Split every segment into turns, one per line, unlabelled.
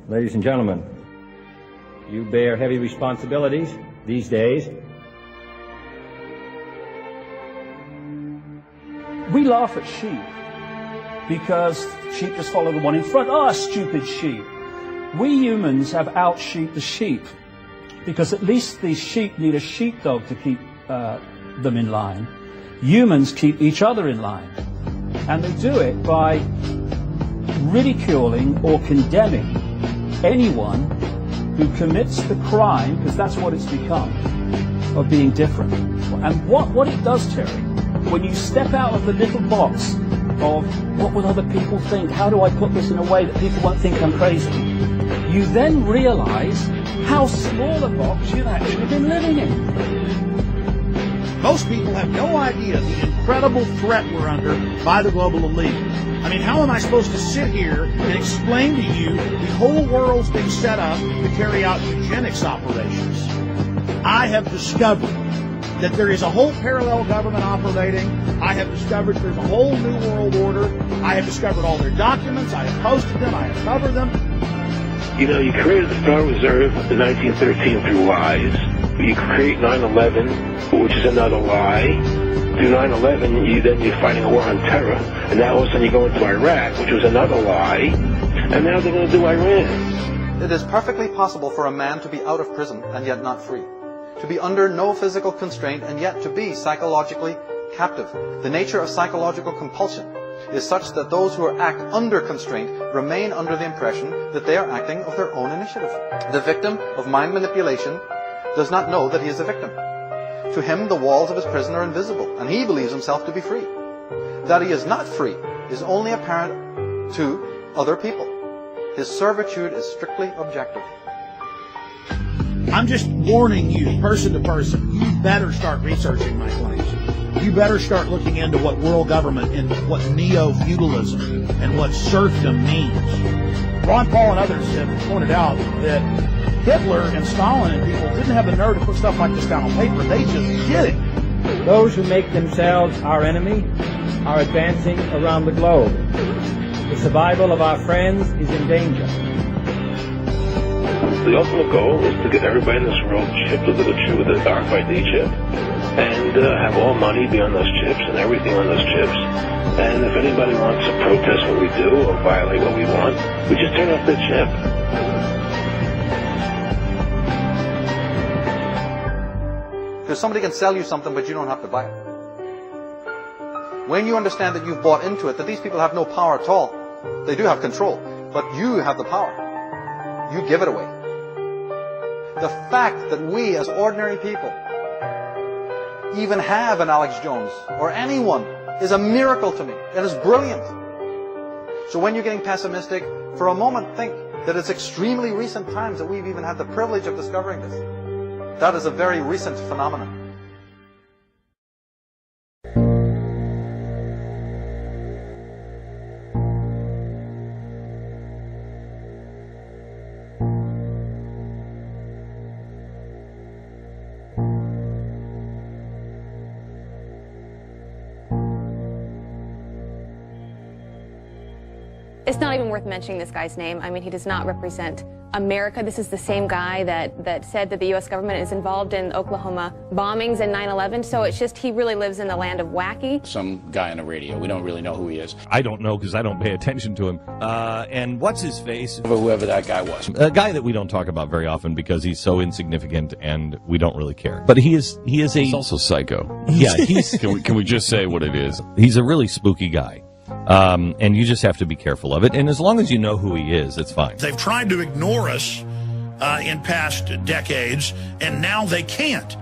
Ladies and gentlemen, you bear heavy responsibilities these days.
We laugh at sheep because sheep just follow the one in front. Oh, stupid sheep. We humans have out-sheeped the sheep because at least these sheep need a sheepdog to keep them in line. Humans keep each other in line. And they do it by ridiculing or condemning anyone who commits the crime, because that's what it's become, of being different. And what it does, Terry, when you step out of the little box of what will other people think, how do I put this in a way that people won't think I'm crazy, you then realize how small a box you've actually been living in.
Most people have no idea the incredible threat we're under by the global elite. I mean, how am I supposed to sit here and explain to you the whole world's been set up to carry out eugenics operations? I have discovered that there is a whole parallel government operating. I have discovered there's a whole new world order. I have discovered all their documents. I have posted them. I have covered them.
You know, you created the Federal Reserve in 1913 through lies. You create 9/11, which is another lie. Through 9/11, you're fighting a war on terror. And now all of a sudden you go into Iraq, which was another lie. And now they're going to do Iran.
It is perfectly possible for a man to be out of prison and yet not free. To be under no physical constraint and yet to be psychologically captive. The nature of psychological compulsion is such that those who act under constraint remain under the impression that they are acting of their own initiative. The victim of mind manipulation does not know that he is a victim. To him, the walls of his prison are invisible, and he believes himself to be free. That he is not free is only apparent to other people. His servitude is strictly objective.
I'm just warning you, person to person, you better start researching my claims. You better start looking into what world government and what neo-feudalism and what serfdom means. Ron Paul and others have pointed out that Hitler and Stalin and people didn't have the nerve to put stuff like this down on paper. They just did it.
Those who make themselves our enemy are advancing around the globe. The survival of our friends is in danger.
The ultimate goal is to get everybody in this world chipped with the RFID chip and have all money be on those chips and everything on those chips. And if anybody wants to protest what we do or violate what we want, we just turn off the chip.
Because somebody can sell you something, but you don't have to buy it. When you understand that you've bought into it, that these people have no power at all, they do have control, but you have the power. You give it away. The fact that we as ordinary people even have an Alex Jones or anyone is a miracle to me. It is brilliant. So when you're getting pessimistic, for a moment think that it's extremely recent times that we've even had the privilege of discovering this. That is a very recent phenomenon.
It's not even worth mentioning this guy's name. I mean, he does not represent America. This is the same guy that said that the U.S. government is involved in Oklahoma bombings and 9/11. So it's just, he really lives in the land of wacky.
Some guy on the radio. We don't really know who he is.
I don't know because I don't pay attention to him. And what's his face?
Whoever that guy was.
A guy that we don't talk about very often because he's so insignificant and we don't really care. But he's
He's also psycho.
Yeah,
Can we just say what it is?
He's a really spooky guy. And you just have to be careful of it. And as long as you know who he is, it's fine.
They've tried to ignore us in past decades, and now they can't.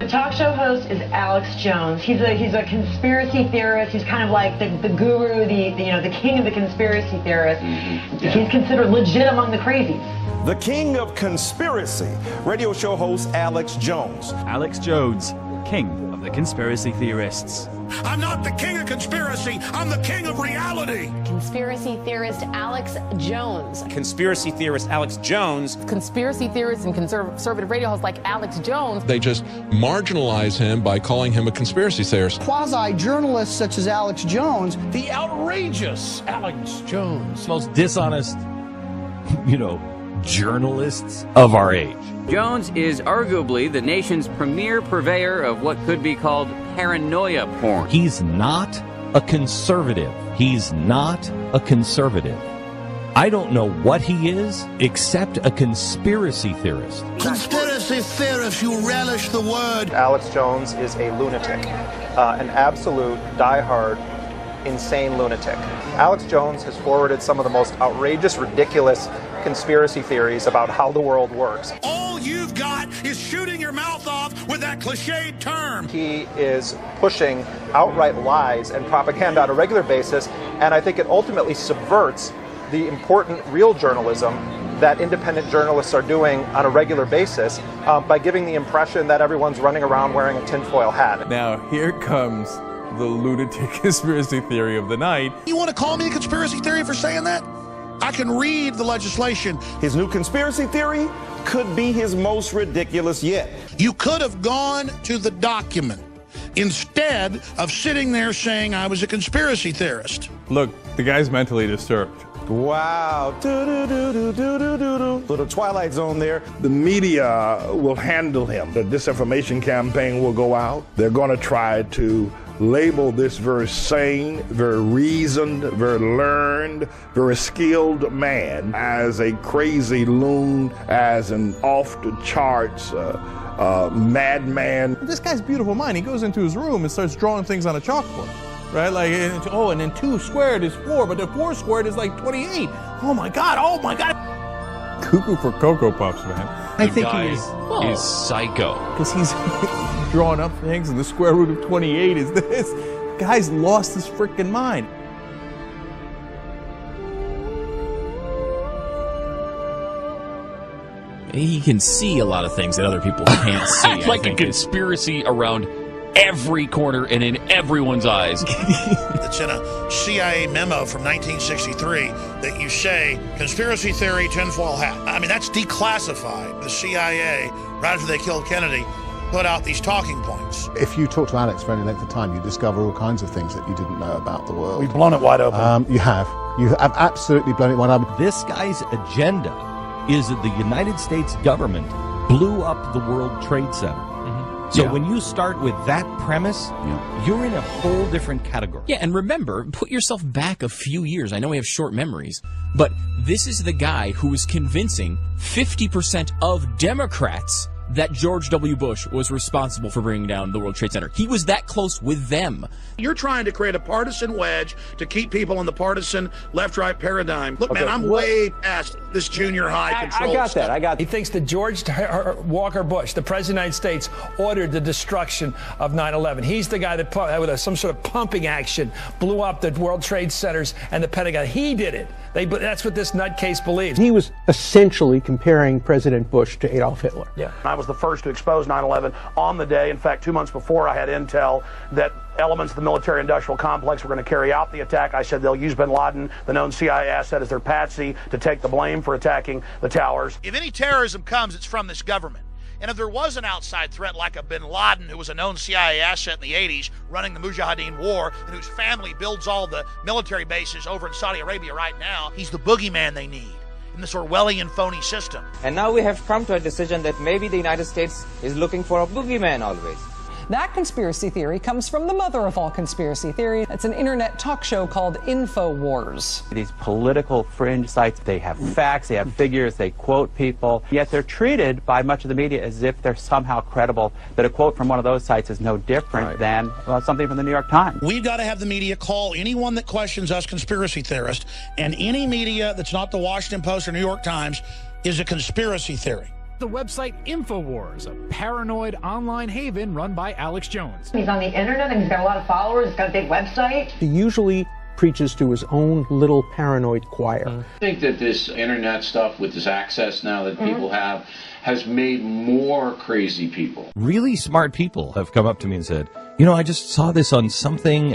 The talk show host is Alex Jones. He's a conspiracy theorist. He's kind of like the guru, the king of the conspiracy theorists. Mm-hmm. Yeah. He's considered legit among the crazies.
The king of conspiracy, radio show host Alex Jones.
Alex Jones, king of
the conspiracy theorists.
I'm not the king of conspiracy. I'm the king of reality.
Conspiracy theorist Alex Jones.
Conspiracy theorist Alex Jones.
Conspiracy theorists and conservative radio hosts like Alex Jones.
They just marginalize him by calling him a conspiracy theorist.
Quasi-journalists such as Alex Jones.
The outrageous Alex Jones.
Most dishonest, journalists of our age.
Jones is arguably the nation's premier purveyor of what could be called paranoia porn.
He's not a conservative. He's not a conservative. I don't know what he is except a conspiracy theorist.
Conspiracy theorist, you relish the word.
Alex Jones is a lunatic, an absolute diehard, insane lunatic. Alex Jones has forwarded some of the most outrageous, ridiculous conspiracy theories about how the world works.
All you've got is shooting your mouth off with that cliched term.
He is pushing outright lies and propaganda on a regular basis, and I think it ultimately subverts the important real journalism that independent journalists are doing on a regular basis by giving the impression that everyone's running around wearing a tinfoil hat.
Now, here comes the lunatic conspiracy theory of the night.
You want to call me a conspiracy theory for saying that? I can read the legislation.
His new conspiracy theory could be his most ridiculous yet.
You could have gone to the document instead of sitting there saying I was a conspiracy theorist.
Look, the guy's mentally disturbed.
Wow. Little Twilight Zone there.
The media will handle him. The disinformation campaign will go out. They're going to try to label this very sane, very reasoned, very learned, very skilled man as a crazy loon, as an off-the-charts madman.
This guy's beautiful mind. He goes into his room and starts drawing things on a chalkboard. Right, and then 2 squared is 4, but the 4 squared is like 28. Oh my God! Cuckoo for Cocoa Puffs, man.
I think he is psycho.
Because he's drawing up things, and the square root of 28 is this. Guy's lost his freaking mind.
He can see a lot of things that other people can't see.
Like a conspiracy around every corner and in everyone's eyes.
It's in a CIA memo from 1963 that you say, conspiracy theory, tinfoil hat. I mean, that's declassified. The CIA, right after they killed Kennedy, put out these talking points.
If you talk to Alex for any length of time, you discover all kinds of things that you didn't know about the world.
We've blown it wide open.
You have absolutely blown it wide open.
This guy's agenda is that the United States government blew up the World Trade Center. So when you start with that premise, you're in a whole different category.
Yeah, and remember, put yourself back a few years. I know we have short memories, but this is the guy who was convincing 50% of Democrats that George W. Bush was responsible for bringing down the World Trade Center. He was that close with them.
You're trying to create a partisan wedge to keep people in the partisan left-right paradigm. Look, man, I'm way past this junior high control
I got
stuff.
that. I got that.
He thinks that George Walker Bush, the President of the United States, ordered the destruction of 9/11. He's the guy that, with some sort of pumping action, blew up the World Trade Centers and the Pentagon. He did it. That's what this nutcase believes.
He was essentially comparing President Bush to Adolf Hitler.
Yeah.
I was the first to expose 9/11 on the day. In fact, 2 months before, I had intel that elements of the military-industrial complex were going to carry out the attack. I said they'll use bin Laden, the known CIA asset, as their patsy to take the blame for attacking the towers. If any terrorism comes, it's from this government. And if there was an outside threat like a bin Laden, who was a known CIA asset in the 80s, running the Mujahideen war, and whose family builds all the military bases over in Saudi Arabia right now, he's the boogeyman they need in this Orwellian phony system.
And now we have come to a decision that maybe the United States is looking for a boogeyman always.
That conspiracy theory comes from the mother of all conspiracy theory. It's an internet talk show called InfoWars.
These political fringe sites, they have facts, they have figures, they quote people, yet they're treated by much of the media as if they're somehow credible, that a quote from one of those sites is no different than something from the New York Times.
We've got to have the media call anyone that questions us conspiracy theorists, and any media that's not the Washington Post or New York Times is a conspiracy theory.
The website InfoWars, a paranoid online haven run by Alex Jones.
He's on the internet and he's got a lot of followers. He's got a big website.
Usually preaches to his own little paranoid choir.
I think that this internet stuff with this access now that people have has made more crazy people.
Really smart people have come up to me and said, you know, I just saw this on something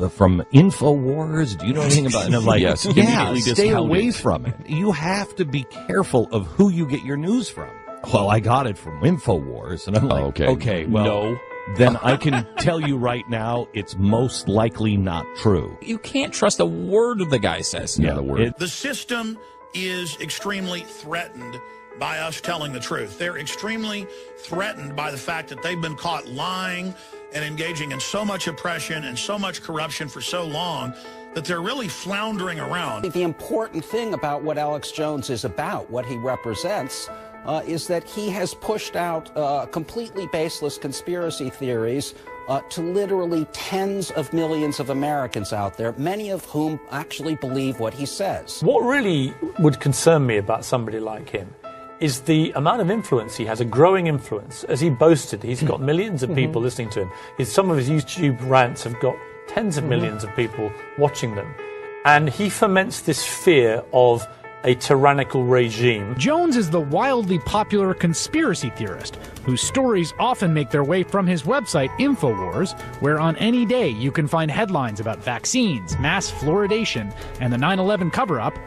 from InfoWars. Do you know anything about it? And I'm like,
yes,
yeah, stay away from it. You have to be careful of who you get your news from. Well, I got it from InfoWars. And I'm like, okay, well,
no.
Then I can tell you right now, it's most likely not true.
You can't trust a word the guy says.
Yeah, the word.
The system is extremely threatened by us telling the truth. They're extremely threatened by the fact that they've been caught lying and engaging in so much oppression and so much corruption for so long that they're really floundering around.
The important thing about what Alex Jones is about, what he represents, is that he has pushed out completely baseless conspiracy theories to literally tens of millions of Americans out there, many of whom actually believe what he says.
What really would concern me about somebody like him is the amount of influence he has, a growing influence. As he boasted, he's got millions of people listening to him. Some of his YouTube rants have got tens of millions of people watching them. And he foments this fear of a tyrannical regime.
Jones is the wildly popular conspiracy theorist whose stories often make their way from his website InfoWars, where on any day you can find headlines about vaccines, mass fluoridation, and the 9/11 cover-up,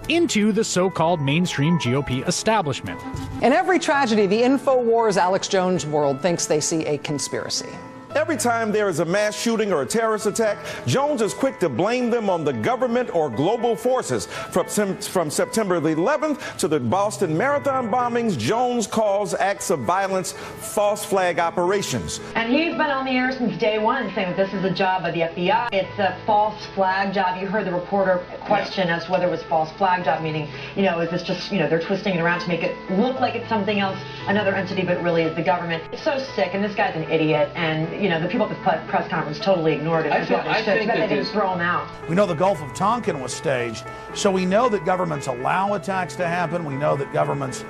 into the so-called mainstream GOP establishment.
In every tragedy, the InfoWars Alex Jones world thinks they see a conspiracy.
Every time there is a mass shooting or a terrorist attack, Jones is quick to blame them on the government or global forces. From September the 11th to the Boston Marathon bombings, Jones calls acts of violence false flag operations.
And he's been on the air since day one saying that this is a job of the FBI. It's a false flag job. You heard the reporter question as to whether it was false flag job, meaning, you know, is this just, you know, they're twisting it around to make it look like it's something else, another entity, but it really is the government. It's so sick, and this guy's an idiot, and you know, the people at the press conference totally ignored it. I think they didn't throw him out.
We know the Gulf of Tonkin was staged, so we know that governments allow attacks to happen. We know that governments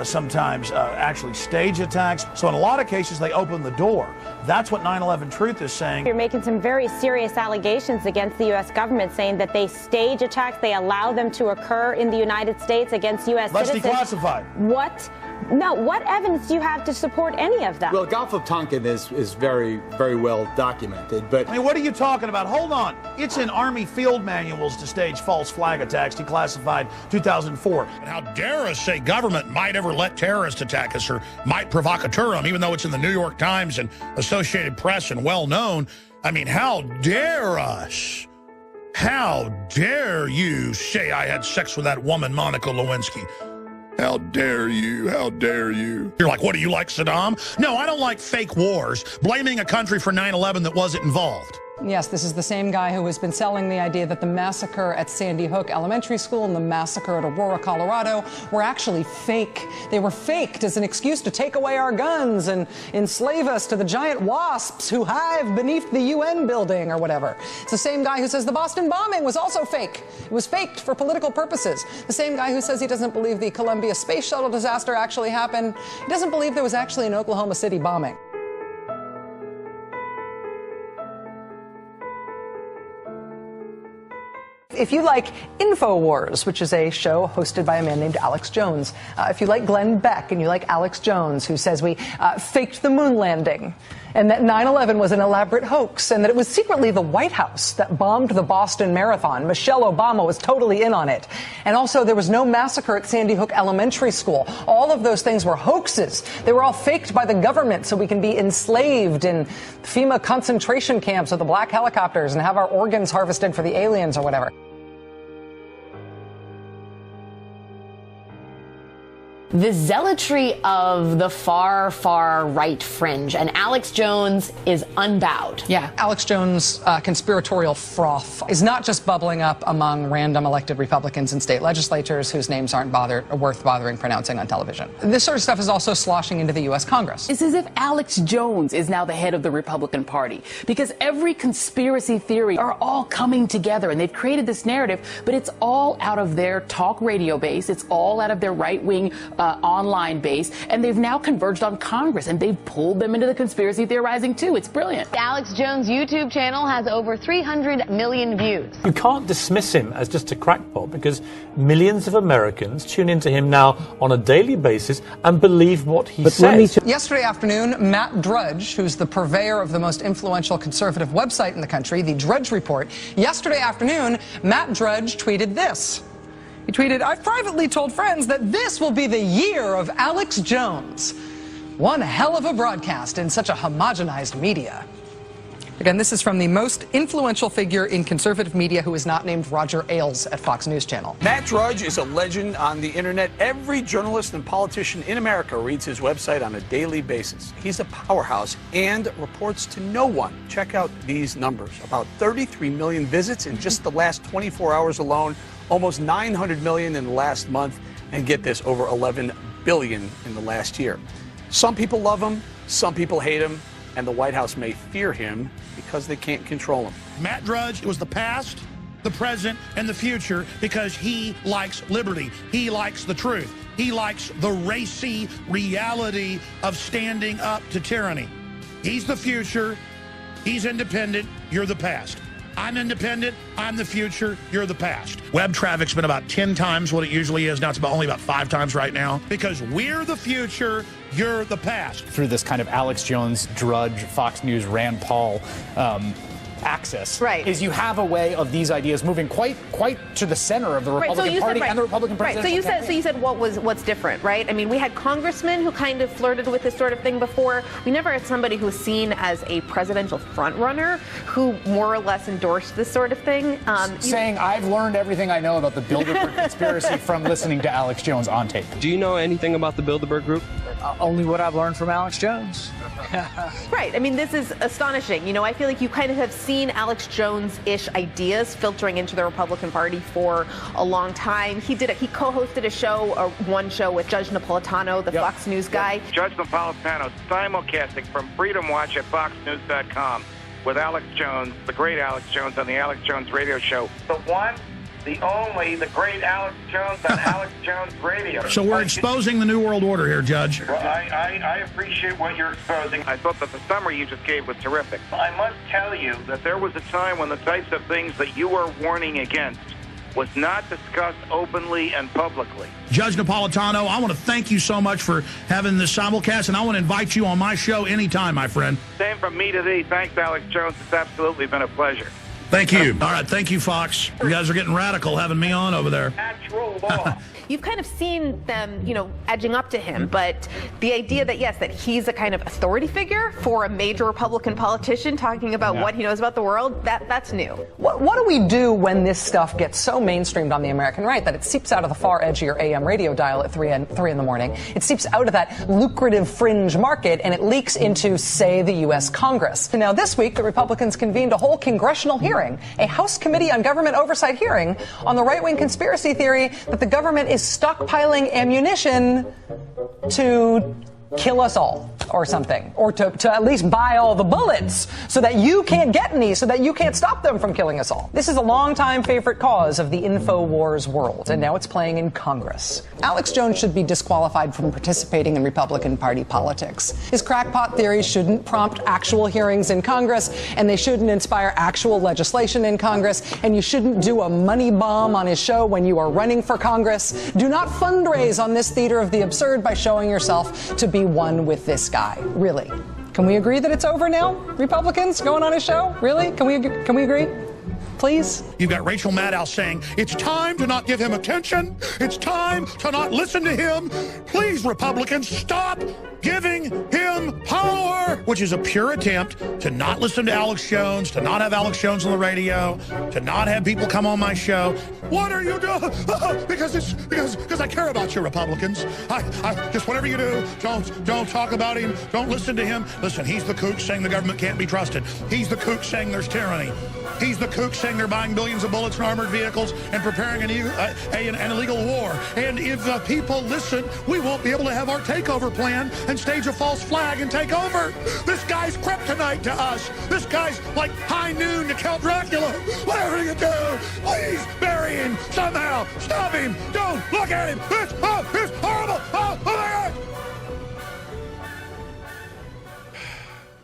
sometimes actually stage attacks. So in a lot of cases, they open the door. That's what 9/11 Truth is saying.
You're making some very serious allegations against the U.S. government, saying that they stage attacks, they allow them to occur in the United States against U.S. citizens.
Let's declassify.
What? No, what evidence do you have to support any of that?
Well, Gulf of Tonkin is very, very well documented, but...
I mean, what are you talking about? Hold on. It's in Army field manuals to stage false flag attacks, declassified 2004. And how dare us say government might ever let terrorists attack us, or might provocaturum, even though it's in the New York Times and Associated Press and well known. I mean, how dare us? How dare you say I had sex with that woman, Monica Lewinsky? How dare you? How dare you? You're like, what, do you like Saddam? No, I don't like fake wars, blaming a country for 9/11 that wasn't involved.
Yes, this is the same guy who has been selling the idea that the massacre at Sandy Hook Elementary School and the massacre at Aurora, Colorado were actually fake. They were faked as an excuse to take away our guns and enslave us to the giant wasps who hive beneath the UN building or whatever. It's the same guy who says the Boston bombing was also fake. It was faked for political purposes. The same guy who says he doesn't believe the Columbia Space Shuttle disaster actually happened. He doesn't believe there was actually an Oklahoma City bombing. If you like InfoWars, which is a show hosted by a man named Alex Jones, if you like Glenn Beck and you like Alex Jones, who says we faked the moon landing and that 9/11 was an elaborate hoax and that it was secretly the White House that bombed the Boston Marathon. Michelle Obama was totally in on it. And also there was no massacre at Sandy Hook Elementary School. All of those things were hoaxes. They were all faked by the government so we can be enslaved in FEMA concentration camps with the black helicopters and have our organs harvested for the aliens or whatever.
The zealotry of the far, far right fringe, and Alex Jones is unbowed.
Yeah, Alex Jones' conspiratorial froth is not just bubbling up among random elected Republicans in state legislatures whose names aren't worth bothering pronouncing on television. This sort of stuff is also sloshing into the U.S. Congress.
It's as if Alex Jones is now the head of the Republican Party, because every conspiracy theory are all coming together, and they've created this narrative, but it's all out of their talk radio base. It's all out of their right-wing online base, and they've now converged on Congress, and they've pulled them into the conspiracy theorizing too. It's brilliant.
The Alex Jones YouTube channel has over 300 million views.
You can't dismiss him as just a crackpot because millions of Americans tune into him now on a daily basis and believe what he says.
Yesterday afternoon, Matt Drudge, who's the purveyor of the most influential conservative website in the country, the Drudge Report, yesterday afternoon, Matt Drudge tweeted this. He tweeted, "I've privately told friends that this will be the year of Alex Jones. One hell of a broadcast in such a homogenized media." Again, this is from the most influential figure in conservative media who is not named Roger Ailes at Fox News Channel.
Matt Drudge is a legend on the internet. Every journalist and politician in America reads his website on a daily basis. He's a powerhouse and reports to no one. Check out these numbers. About 33 million visits in just the last 24 hours alone, almost 900 million in the last month, and get this, over 11 billion in the last year. Some people love him, some people hate him, and the White House may fear him because they can't control him.
Matt Drudge was the past, the present, and the future because he likes liberty. He likes the truth. He likes the racy reality of standing up to tyranny. He's the future. He's independent. You're the past. I'm independent. I'm the future. You're the past. Web traffic's been about 10 times what it usually is. Now it's only about 5 times right now because we're the future. You're the past.
Through this kind of Alex Jones, Drudge, Fox News, Rand Paul axis, is you have a way of these ideas moving quite to the center of the Republican Party and the Republican presidential campaign.
So you said what's different, right? I mean, we had congressmen who kind of flirted with this sort of thing before. We never had somebody who was seen as a presidential frontrunner who more or less endorsed this sort of thing.
Saying, I've learned everything I know about the Bilderberg conspiracy from listening to Alex Jones on tape.
Do you know anything about the Bilderberg group?
Only what I've learned from Alex Jones.
Right. I mean, this is astonishing. You know, I feel like you kind of have seen Alex Jones-ish ideas filtering into the Republican Party for a long time. He co-hosted a show, one show with Judge Napolitano, the Fox News guy.
Judge Napolitano simulcasting from Freedom Watch at FoxNews.com with Alex Jones, the great Alex Jones, on the Alex Jones radio show. The one, the only, the great Alex Jones on Alex Jones Radio.
So we're exposing the New World Order here, Judge.
Well, I appreciate what you're exposing. I thought that the summary you just gave was terrific. I must tell you that there was a time when the types of things that you are warning against was not discussed openly and publicly.
Judge Napolitano, I want to thank you so much for having this simulcast, and I want to invite you on my show anytime, my friend.
Same from me to thee. Thanks, Alex Jones. It's absolutely been a pleasure.
Thank you. All right, thank you, Fox. You guys are getting radical having me on over there.
Natural law.
You've kind of seen them, edging up to him, but the idea that, yes, that he's a kind of authority figure for a major Republican politician talking about what he knows about the world, that's new.
What do we do when this stuff gets so mainstreamed on the American right that it seeps out of the far edge of your AM radio dial at 3 in the morning? It seeps out of that lucrative fringe market and it leaks into, say, the U.S. Congress. Now, this week, the Republicans convened a whole congressional hearing, a House Committee on Government Oversight hearing on the right-wing conspiracy theory that the government is stockpiling ammunition to kill us all or something, or to at least buy all the bullets so that you can't get any, so that you can't stop them from killing us all. This is a longtime favorite cause of the InfoWars world, and now it's playing in Congress. Alex Jones should be disqualified from participating in Republican Party politics. His crackpot theories shouldn't prompt actual hearings in Congress, and they shouldn't inspire actual legislation in Congress, and you shouldn't do a money bomb on his show when you are running for Congress. Do not fundraise on this theater of the absurd by showing yourself to be one with this guy. Really? Can we agree that it's over now? Republicans going on his show? Really? Can we agree? Please?
You've got Rachel Maddow saying, it's time to not give him attention. It's time to not listen to him. Please, Republicans, stop giving him power, which is a pure attempt to not listen to Alex Jones, to not have Alex Jones on the radio, to not have people come on my show. What are you doing? Because I care about you, Republicans. I just whatever you do, don't talk about him. Don't listen to him. Listen, he's the kook saying the government can't be trusted. He's the kook saying there's tyranny. He's the kook saying they're buying billions of bullets and armored vehicles and preparing an illegal war. And if people listen, we won't be able to have our takeover plan and stage a false flag and take over. This guy's kryptonite to us. This guy's like high noon to Count Dracula. Whatever you do, please bury him somehow. Stop him. Don't look at him. It's horrible. Oh my God.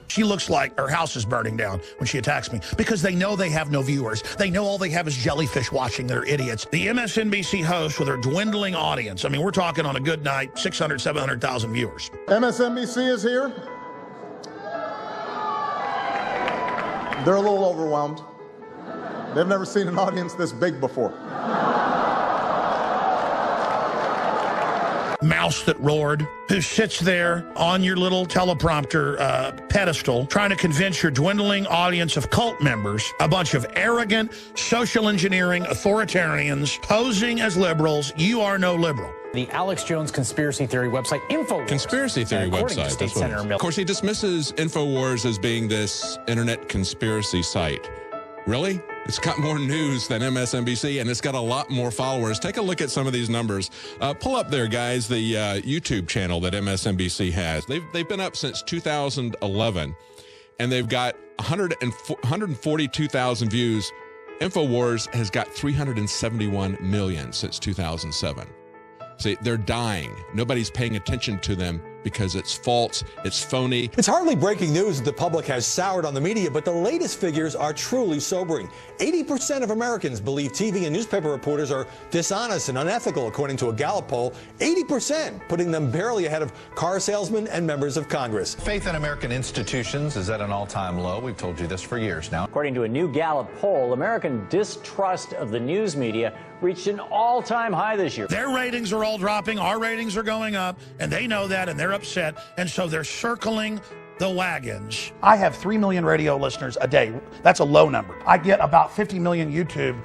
She looks like her house is burning down when she attacks me because they know they have no viewers. They know all they have is jellyfish watching. They're idiots. The MSNBC host with her dwindling audience. I mean, we're talking on a good night, 600, 700,000 viewers.
MSNBC is here. They're a little overwhelmed. They've never seen an audience this big before.
Mouse that roared, who sits there on your little teleprompter pedestal trying to convince your dwindling audience of cult members, a bunch of arrogant, social engineering authoritarians posing as liberals. You are no liberal.
The Alex Jones conspiracy theory website, InfoWars.
Conspiracy theory website. That's what it is. Of course, he dismisses InfoWars as being this internet conspiracy site. Really? It's got more news than MSNBC, and it's got a lot more followers. Take a look at some of these numbers. Pull up there, guys, the YouTube channel that MSNBC has. They've been up since 2011, and they've got 142,000 views. InfoWars has got 371 million since 2007. See, they're dying. Nobody's paying attention to them because it's false, it's phony.
It's hardly breaking news that the public has soured on the media, but the latest figures are truly sobering. 80% of Americans believe TV and newspaper reporters are dishonest and unethical, according to a Gallup poll. 80%, putting them barely ahead of car salesmen and members of Congress.
Faith in American institutions is at an all-time low. We've told you this for years now.
According to a new Gallup poll, American distrust of the news media reached an all-time high this year.
Their ratings are all dropping, our ratings are going up, and they know that, and they're upset, and so they're circling the wagons. I have 3 million radio listeners a day. That's a low number. I get about 50 million YouTube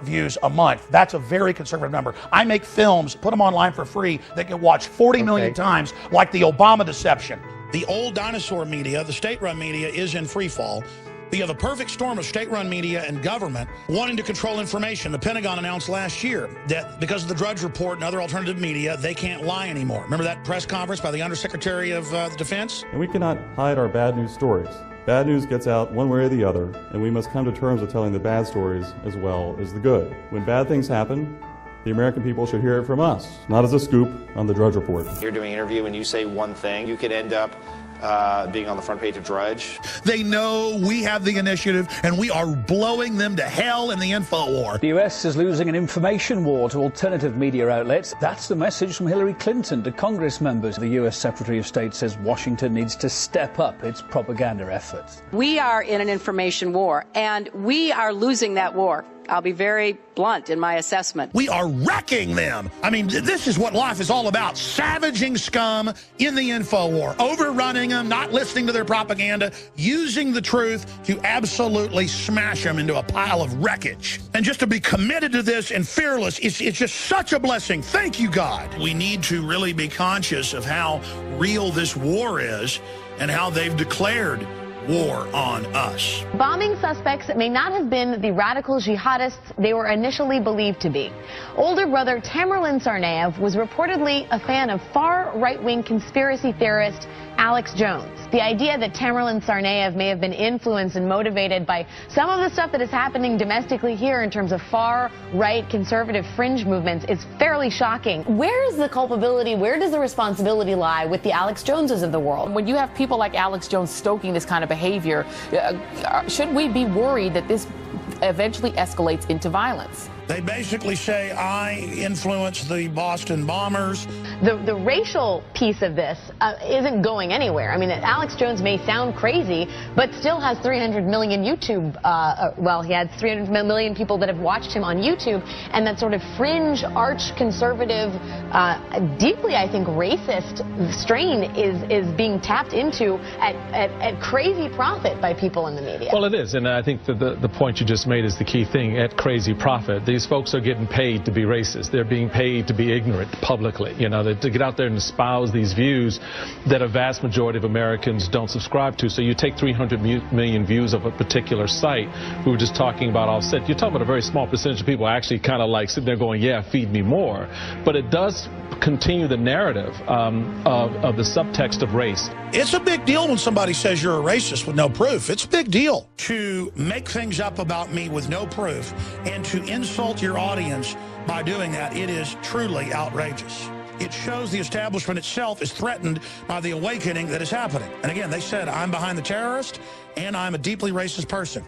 views a month. That's a very conservative number. I make films, put them online for free, that get watched 40 million times, like the Obama deception. The old dinosaur media, the state-run media, is in free fall. You have a perfect storm of state-run media and government wanting to control information. The Pentagon announced last year that because of the Drudge Report and other alternative media, they can't lie anymore. Remember that press conference by the Undersecretary of Defense?
And we cannot hide our bad news stories. Bad news gets out one way or the other, and we must come to terms with telling the bad stories as well as the good. When bad things happen, the American people should hear it from us, not as a scoop on the Drudge Report.
You're doing an interview and you say one thing, you could end up being on the front page of Drudge.
They know we have the initiative, and we are blowing them to hell in the info war.
The US is losing an information war to alternative media outlets. That's the message from Hillary Clinton to Congress members. The US Secretary of State says Washington needs to step up its propaganda efforts.
We are in an information war, and we are losing that war. I'll be very blunt in my assessment.
We are wrecking them. I mean, this is what life is all about. Savaging scum in the info war, overrunning them, not listening to their propaganda, using the truth to absolutely smash them into a pile of wreckage. And just to be committed to this and fearless, it's just such a blessing. Thank you, God. We need to really be conscious of how real this war is and how they've declared war on us.
Bombing suspects may not have been the radical jihadists they were initially believed to be. Older brother Tamerlan Tsarnaev was reportedly a fan of far right-wing conspiracy theorist Alex Jones. The idea that Tamerlan Tsarnaev may have been influenced and motivated by some of the stuff that is happening domestically here in terms of far-right conservative fringe movements is fairly shocking.
Where is the culpability, where does the responsibility lie with the Alex Joneses of the world? When you have people like Alex Jones stoking this kind of behavior, should we be worried that this eventually escalates into violence?
They basically say, I influenced the Boston bombers.
The racial piece of this isn't going anywhere. I mean, Alex Jones may sound crazy, but still has 300 million YouTube, well, he had 300 million people that have watched him on YouTube, and that sort of fringe, arch-conservative, deeply, I think, racist strain is being tapped into at crazy profit by people in the media.
Well, it is, and I think that the point you just made is the key thing, at crazy profit. These folks are getting paid to be racist. They're being paid to be ignorant publicly. You know, to get out there and espouse these views that a vast majority of Americans don't subscribe to. So you take 300 million views of a particular site. We were just talking about offset. You're talking about a very small percentage of people actually kind of like sitting there going, yeah, feed me more. But it does continue the narrative of the subtext of race.
It's a big deal when somebody says you're a racist with no proof. It's a big deal to make things up about me with no proof and to insult your audience by doing that. It is truly outrageous. It shows the establishment itself is threatened by the awakening that is happening. And again, they said I'm behind the terrorist and I'm a deeply racist person,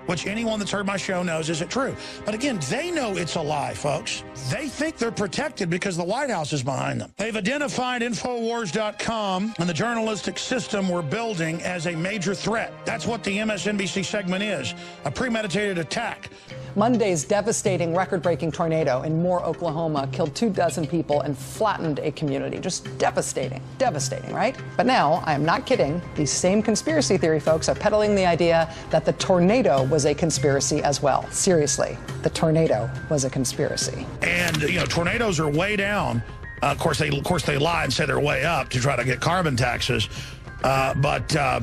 which anyone that's heard my show knows isn't true. But again, they know it's a lie, folks. They think they're protected because the White House is behind them. They've identified Infowars.com and the journalistic system we're building as a major threat. That's what the MSNBC segment is, a premeditated attack.
Monday's devastating record-breaking tornado in Moore, Oklahoma killed 24 people and flattened a community. Just devastating. Devastating, right? But now, I am not kidding, these same conspiracy theory folks are peddling the idea that the tornado was a conspiracy as well. Seriously, the tornado was a conspiracy.
And, you know, tornadoes are way down. Of course, they lie and say they're way up to try to get carbon taxes. But I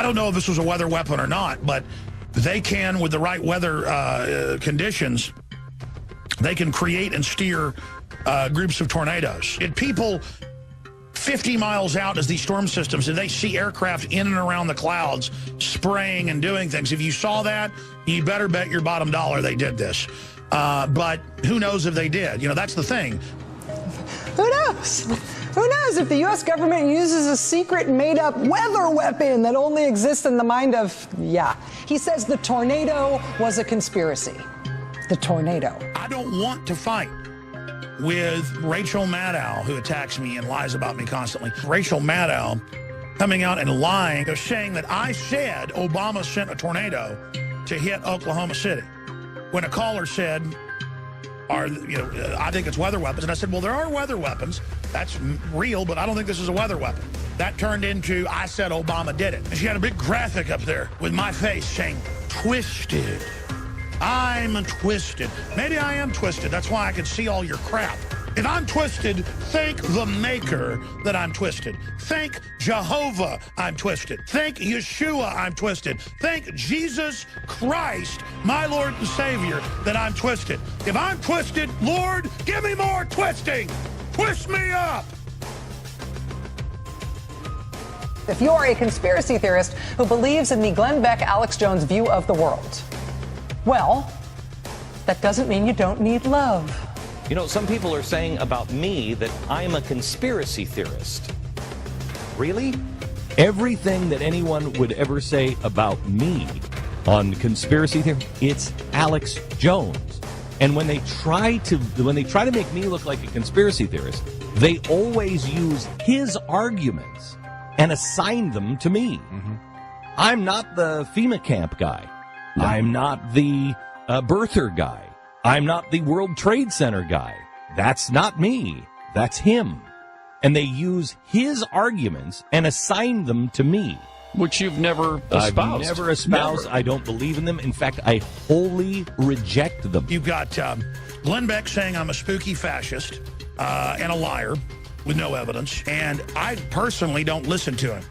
don't know if this was a weather weapon or not, but they can, with the right weather conditions, they can create and steer groups of tornadoes. And people 50 miles out as these storm systems, and they see aircraft in and around the clouds spraying and doing things. If you saw that, you better bet your bottom dollar they did this. But who knows if they did? You know, that's the thing.
Who knows? Who knows if the U.S. government uses a secret made-up weather weapon that only exists in the mind of, yeah. He says the tornado was a conspiracy. The tornado.
I don't want to fight with Rachel Maddow, who attacks me and lies about me constantly. Rachel Maddow coming out and lying, saying that I said Obama sent a tornado to hit Oklahoma City, when a caller said, I think it's weather weapons. And I said, well, there are weather weapons. That's real, but I don't think this is a weather weapon. That turned into, I said Obama did it. And she had a big graphic up there with my face saying, twisted. I'm twisted. Maybe I am twisted. That's why I can see all your crap. If I'm twisted, thank the maker that I'm twisted. Thank Jehovah I'm twisted. Thank Yeshua I'm twisted. Thank Jesus Christ, my Lord and Savior, that I'm twisted. If I'm twisted, Lord, give me more twisting. Twist me up.
If you're a conspiracy theorist who believes in the Glenn Beck, Alex Jones view of the world, well, that doesn't mean you don't need love.
You know, some people are saying about me that I'm a conspiracy theorist. Really? Everything that anyone would ever say about me on conspiracy theory, it's Alex Jones. And when they try to make me look like a conspiracy theorist, they always use his arguments and assign them to me. Mm-hmm. I'm not the FEMA camp guy. No. I'm not the birther guy. I'm not the World Trade Center guy. That's not me. That's him. And they use his arguments and assign them to me.
Which you've never espoused.
I've never espoused. Never. I don't believe in them. In fact, I wholly reject them.
You've got Glenn Beck saying I'm a spooky fascist and a liar with no evidence. And I personally don't listen to him.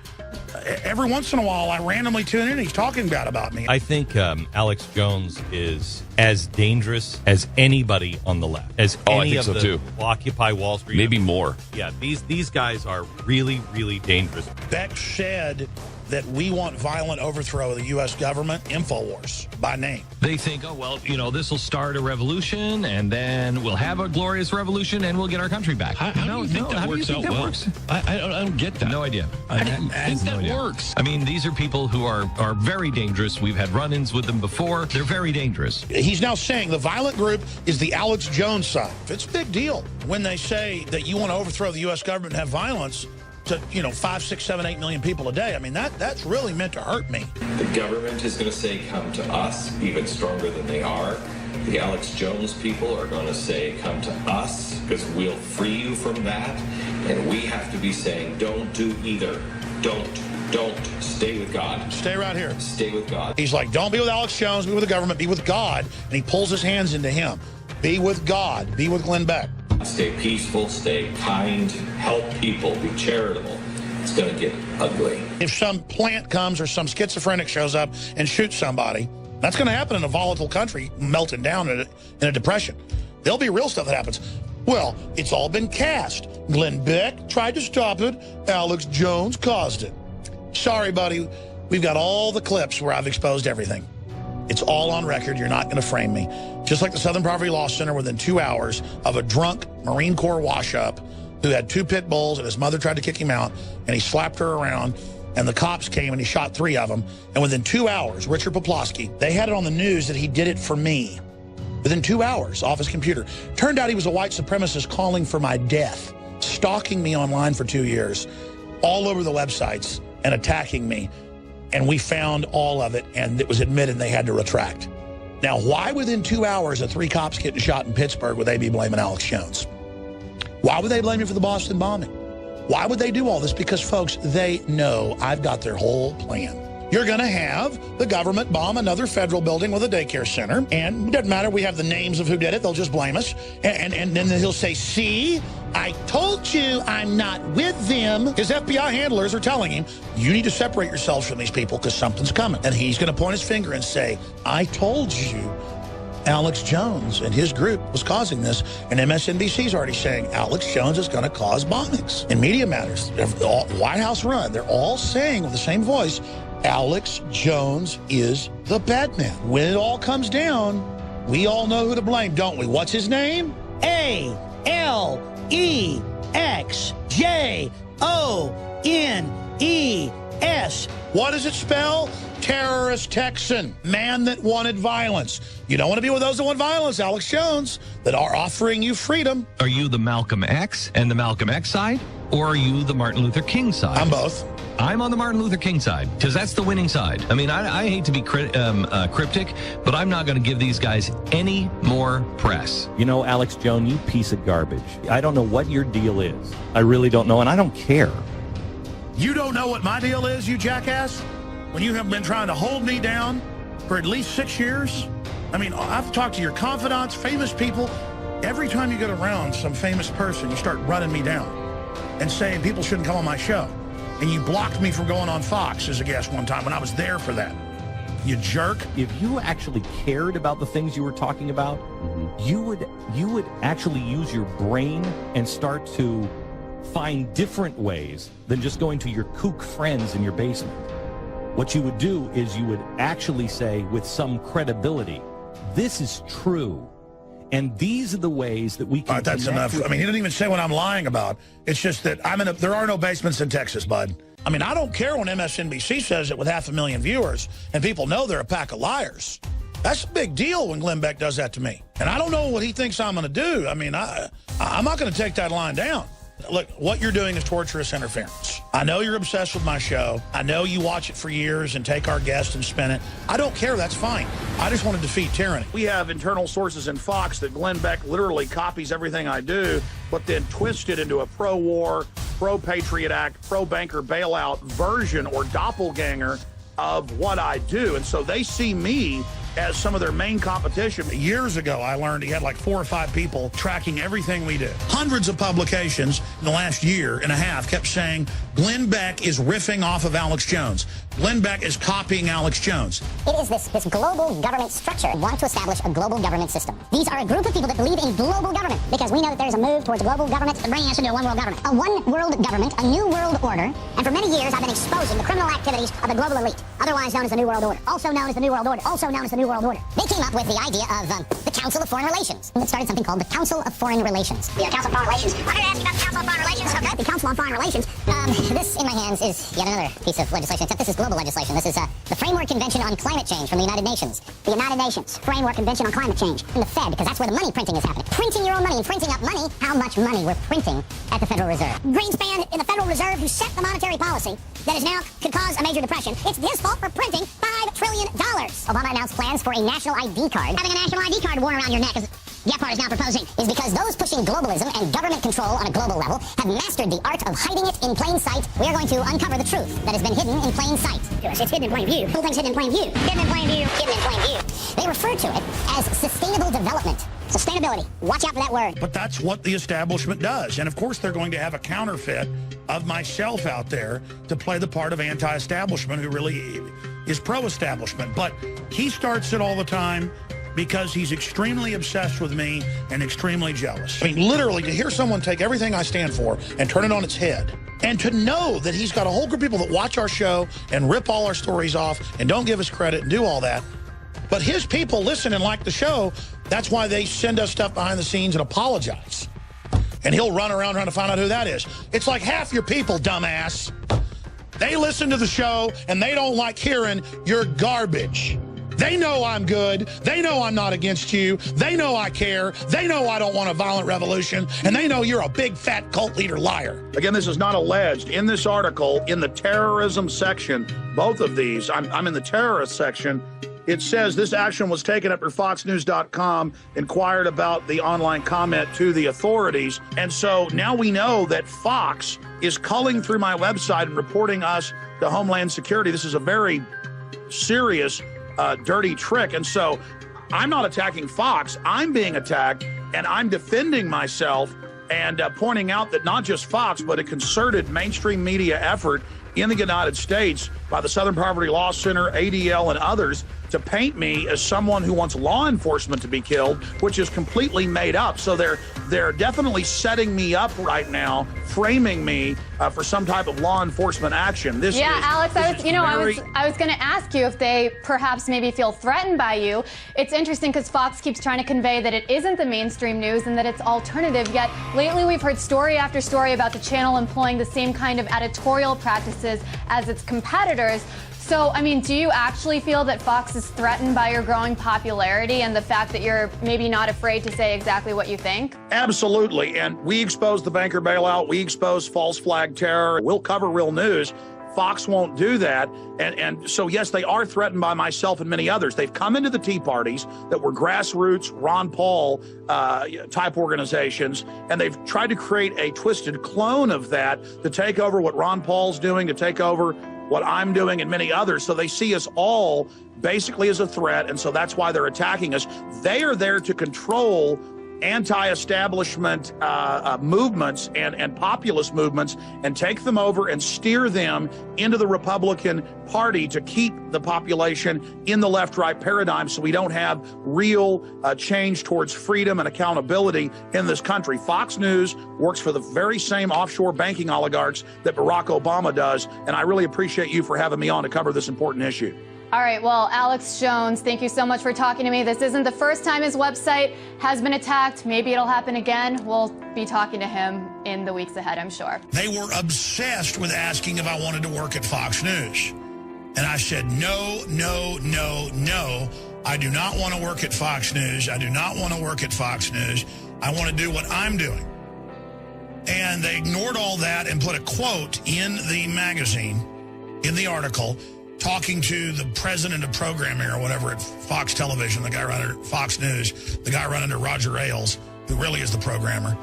Every once in a while, I randomly tune in and he's talking bad about me.
I think Alex Jones is as dangerous as anybody on the left. As any of the Occupy Wall Street.
Maybe more.
Yeah, these guys are really, really dangerous.
Beck said that we want violent overthrow of the U.S. government. Infowars, by name.
They think, oh, well, you know, this will start a revolution, and then we'll have a glorious revolution, and we'll get our country back. How do you think that works out well? I don't get that. No idea. I think that works. I mean, these are people who are very dangerous. We've had run-ins with them before. They're very dangerous.
He's now saying the violent group is the Alex Jones side. It's a big deal when they say that you want to overthrow the U.S. government and have violence to, 5, 6, 7, 8 million people a day. I mean, that's really meant to hurt me.
The government is going to say, come to us, even stronger than they are. The Alex Jones people are going to say, come to us, because we'll free you from that. And we have to be saying, don't do either. Don't. Stay with God.
Stay right here.
Stay with God.
He's like, don't be with Alex Jones, be with the government, be with God. And he pulls his hands into him. Be with God. Be with Glenn Beck.
Stay peaceful, stay kind, help people, be charitable. It's going to get ugly.
If some plant comes or some schizophrenic shows up and shoots somebody, that's going to happen in a volatile country melting down in a depression. There'll be real stuff that happens. Well, it's all been cast. Glenn Beck tried to stop it. Alex Jones caused it. Sorry, buddy. We've got all the clips where I've exposed everything. It's all on record. You're not going to frame me. Just like the Southern Poverty Law Center within 2 hours of a drunk Marine Corps wash-up who had 2 pit bulls and his mother tried to kick him out and he slapped her around and the cops came and he shot 3 of them. And within 2 hours, Richard Poplawski, they had it on the news that he did it for me. Within 2 hours off his computer. Turned out he was a white supremacist calling for my death, stalking me online for 2 years, all over the websites and attacking me. And we found all of it, and it was admitted they had to retract. Now, why within 2 hours of 3 cops getting shot in Pittsburgh would they be blaming Alex Jones? Why would they blame me for the Boston bombing? Why would they do all this? Because, folks, they know I've got their whole plan. You're going to have the government bomb another federal building with a daycare center, and it doesn't matter. We have the names of who did it. They'll just blame us. And then he'll say, see, I told you I'm not with them. His FBI handlers are telling him, you need to separate yourselves from these people because something's coming. And he's going to point his finger and say, I told you Alex Jones and his group was causing this. And MSNBC's already saying Alex Jones is going to cause bombings. In Media Matters, White House run, they're all saying with the same voice, Alex Jones is the bad man. When it all comes down, we all know who to blame, don't we? What's his name? ALEXJONES. What does it spell? Terrorist Texan. Man that wanted violence. You don't want to be with those that want violence, Alex Jones, that are offering you freedom.
Are you the Malcolm X and the Malcolm X side? Or are you the Martin Luther King side?
I'm both.
I'm on the Martin Luther King side, because that's the winning side. I mean, I hate to be cryptic, but I'm not going to give these guys any more press.
You know, Alex Jones, you piece of garbage. I don't know what your deal is. I really don't know, and I don't care.
You don't know what my deal is, you jackass? When you have been trying to hold me down for at least 6 years? I mean, I've talked to your confidants, famous people. Every time you get around some famous person, you start running me down and saying people shouldn't come on my show. And you blocked me from going on Fox as a guest one time when I was there for that. You jerk.
If you actually cared about the things you were talking about, you would actually use your brain and start to find different ways than just going to your kook friends in your basement. What you would do is you would actually say with some credibility, this is true. And these are the ways that we can.
All right, that's enough. I mean, he didn't even say what I'm lying about. It's just that there are no basements in Texas, bud. I mean, I don't care when MSNBC says it with 500,000 viewers and people know they're a pack of liars. That's a big deal when Glenn Beck does that to me. And I don't know what he thinks I'm going to do. I mean, I'm not going to take that line down. Look, what you're doing is torturous interference. I know you're obsessed with my show. I know you watch it for years and take our guest and spin it. I don't care. That's fine. I just want to defeat tyranny. We have internal sources in Fox that Glenn Beck literally copies everything I do, but then twists it into a pro-war, pro-Patriot Act, pro-banker bailout version or doppelganger of what I do. And so they see me as some of their main competition. Years ago, I learned he had like 4 or 5 people tracking everything we did. Hundreds of publications in the last year and a half kept saying, Glenn Beck is riffing off of Alex Jones. Glenn Beck is copying Alex Jones.
It is this global government structure. We want to establish a global government system. These are a group of people that believe in global government because we know that there's a move towards a global government, bringing us into a one world government. A one world government, a new world order. And for many years, I've been exposing the criminal activities of the global elite, otherwise known as the New World Order. Also known as the New World Order. Also known as the New World Order. They came up with the idea of the Council of Foreign Relations. It started something called the Council of Foreign Relations. The Council of Foreign Relations. I'm going to ask you about the Council of Foreign Relations. Okay. The Council on Foreign Relations. This in my hands is yet another piece of legislation, except this is global legislation. This is the Framework Convention on Climate Change from the United Nations. The United Nations Framework Convention on Climate Change. And the Fed, because that's where the money printing is happening. Printing your own money and printing up money. How much money we're printing at the Federal Reserve. Greenspan in the Federal Reserve, who set the monetary policy that is now could cause a major depression. It's his fault for printing $5 trillion. Obama announced plans for a national ID card. Having a national ID card worn around your neck, as Gephardt is now proposing, is because those pushing globalism and government control on a global level have mastered the art of hiding it in plain sight. We are going to uncover the truth that has been hidden in plain sight. It's hidden in plain view. The whole thing's hidden in plain view. Hidden in plain view. Hidden in plain view. They refer to it as sustainable development. Sustainability. Watch out for that word.
But that's what the establishment does. And of course, they're going to have a counterfeit of myself out there to play the part of anti-establishment who really is pro-establishment. But he starts it all the time because he's extremely obsessed with me and extremely jealous. I mean, literally, to hear someone take everything I stand for and turn it on its head, and to know that he's got a whole group of people that watch our show and rip all our stories off and don't give us credit and do all that. But his people listen and like the show. That's why they send us stuff behind the scenes and apologize. And he'll run around trying to find out who that is. It's like half your people, dumbass. They listen to the show and they don't like hearing your garbage. They know I'm good. They know I'm not against you. They know I care. They know I don't want a violent revolution. And they know you're a big, fat cult leader liar. Again, this is not alleged. In this article, in the terrorism section, both of these, I'm in the terrorist section, it says this action was taken after FoxNews.com inquired about the online comment to the authorities. And so now we know that Fox is culling through my website and reporting us to Homeland Security. This is a very serious dirty trick. And so I'm not attacking Fox. I'm being attacked, and I'm defending myself and pointing out that not just Fox, but a concerted mainstream media effort in the United States by the Southern Poverty Law Center, ADL, and others to paint me as someone who wants law enforcement to be killed, which is completely made up. So they're definitely setting me up right now, framing me for some type of law enforcement action.
Alex, I was going to ask you if they perhaps maybe feel threatened by you. It's interesting because Fox keeps trying to convey that it isn't the mainstream news and that it's alternative. Yet lately we've heard story after story about the channel employing the same kind of editorial practices as its competitors. So, I mean, do you actually feel that Fox is threatened by your growing popularity and the fact that you're maybe not afraid to say exactly what you think?
Absolutely. And we expose the banker bailout. We expose false flag terror. We'll cover real news. Fox won't do that. And so, yes, they are threatened by myself and many others. They've come into the Tea Parties that were grassroots, Ron Paul type organizations, and they've tried to create a twisted clone of that to take over what Ron Paul's doing, to take over what I'm doing and many others. So they see us all basically as a threat, and so that's why they're attacking us. They are there to control anti-establishment movements and populist movements and take them over and steer them into the Republican Party to keep the population in the left-right paradigm so we don't have real change towards freedom and accountability in this country. Fox News works for the very same offshore banking oligarchs that Barack Obama does, and I really appreciate you for having me on to cover this important issue.
All right, well, Alex Jones, thank you so much for talking to me. This isn't the first time his website has been attacked. Maybe it'll happen again. We'll be talking to him in the weeks ahead, I'm sure.
They were obsessed with asking if I wanted to work at Fox News. And I said, no, no, no, no. I do not want to work at Fox News. I do not want to work at Fox News. I want to do what I'm doing. And they ignored all that and put a quote in the magazine, in the article, talking to the president of programming or whatever at Fox Television, the guy running Fox News, the guy running to Roger Ailes, who really is the programmer.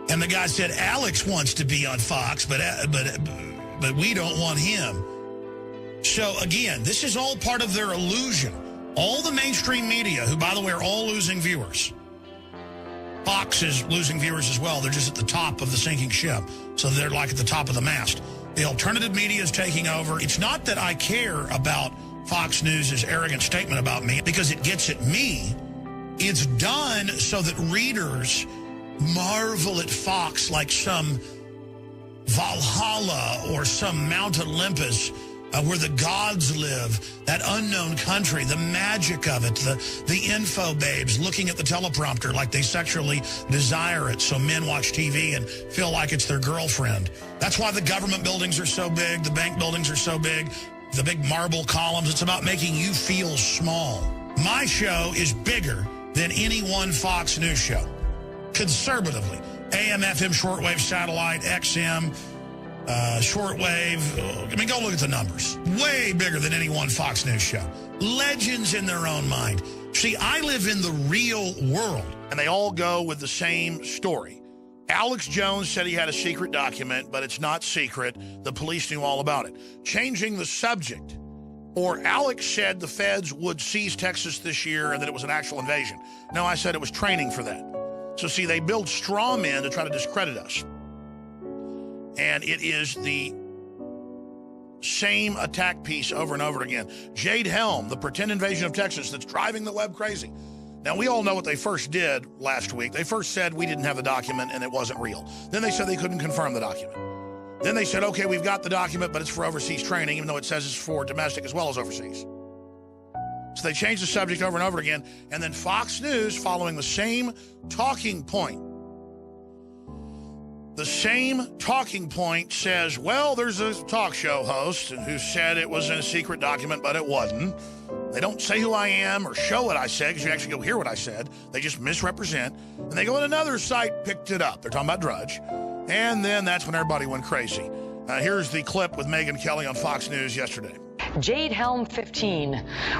And the guy said, Alex wants to be on Fox, but we don't want him. So again, this is all part of their illusion. All the mainstream media, who by the way are all losing viewers. Fox is losing viewers as well. They're just at the top of the sinking ship. So they're like at the top of the mast. The alternative media is taking over. It's not that I care about Fox News' arrogant statement about me because it gets at me. It's done so that readers marvel at Fox like some Valhalla or some Mount Olympus where the gods live, that unknown country, the magic of it, the info babes looking at the teleprompter like they sexually desire it, so men watch TV and feel like it's their girlfriend. That's why the government buildings are so big, the bank buildings are so big, the big marble columns. It's about making you feel small. My show is bigger than any one Fox News show, conservatively. AM, FM, shortwave, satellite, XM, shortwave. I mean, go look at the numbers. Way bigger than any one Fox News show. Legends in their own mind. See, I live in the real world, and they all go with the same story. Alex Jones said he had a secret document, but it's not secret. The police knew all about it. Changing the subject. Or Alex said the feds would seize Texas this year and that it was an actual invasion. No, I said it was training for that. So see, they build straw men to try to discredit us. And it is the same attack piece over and over again. Jade Helm, the pretend invasion of Texas that's driving the web crazy. Now, we all know what they first did last week. They first said we didn't have the document and it wasn't real. Then they said they couldn't confirm the document. Then they said, okay, we've got the document, but it's for overseas training, even though it says it's for domestic as well as overseas. So they changed the subject over and over again. And then Fox News, following the same talking point, says, well, there's a talk show host who said it was in a secret document, but it wasn't. They don't say who I am or show what I said, because you actually go hear what I said. They just misrepresent. And they go, and another site picked it up. They're talking about Drudge. And then that's when everybody went crazy. Here's the clip with Megyn Kelly on Fox News yesterday.
Jade Helm 15.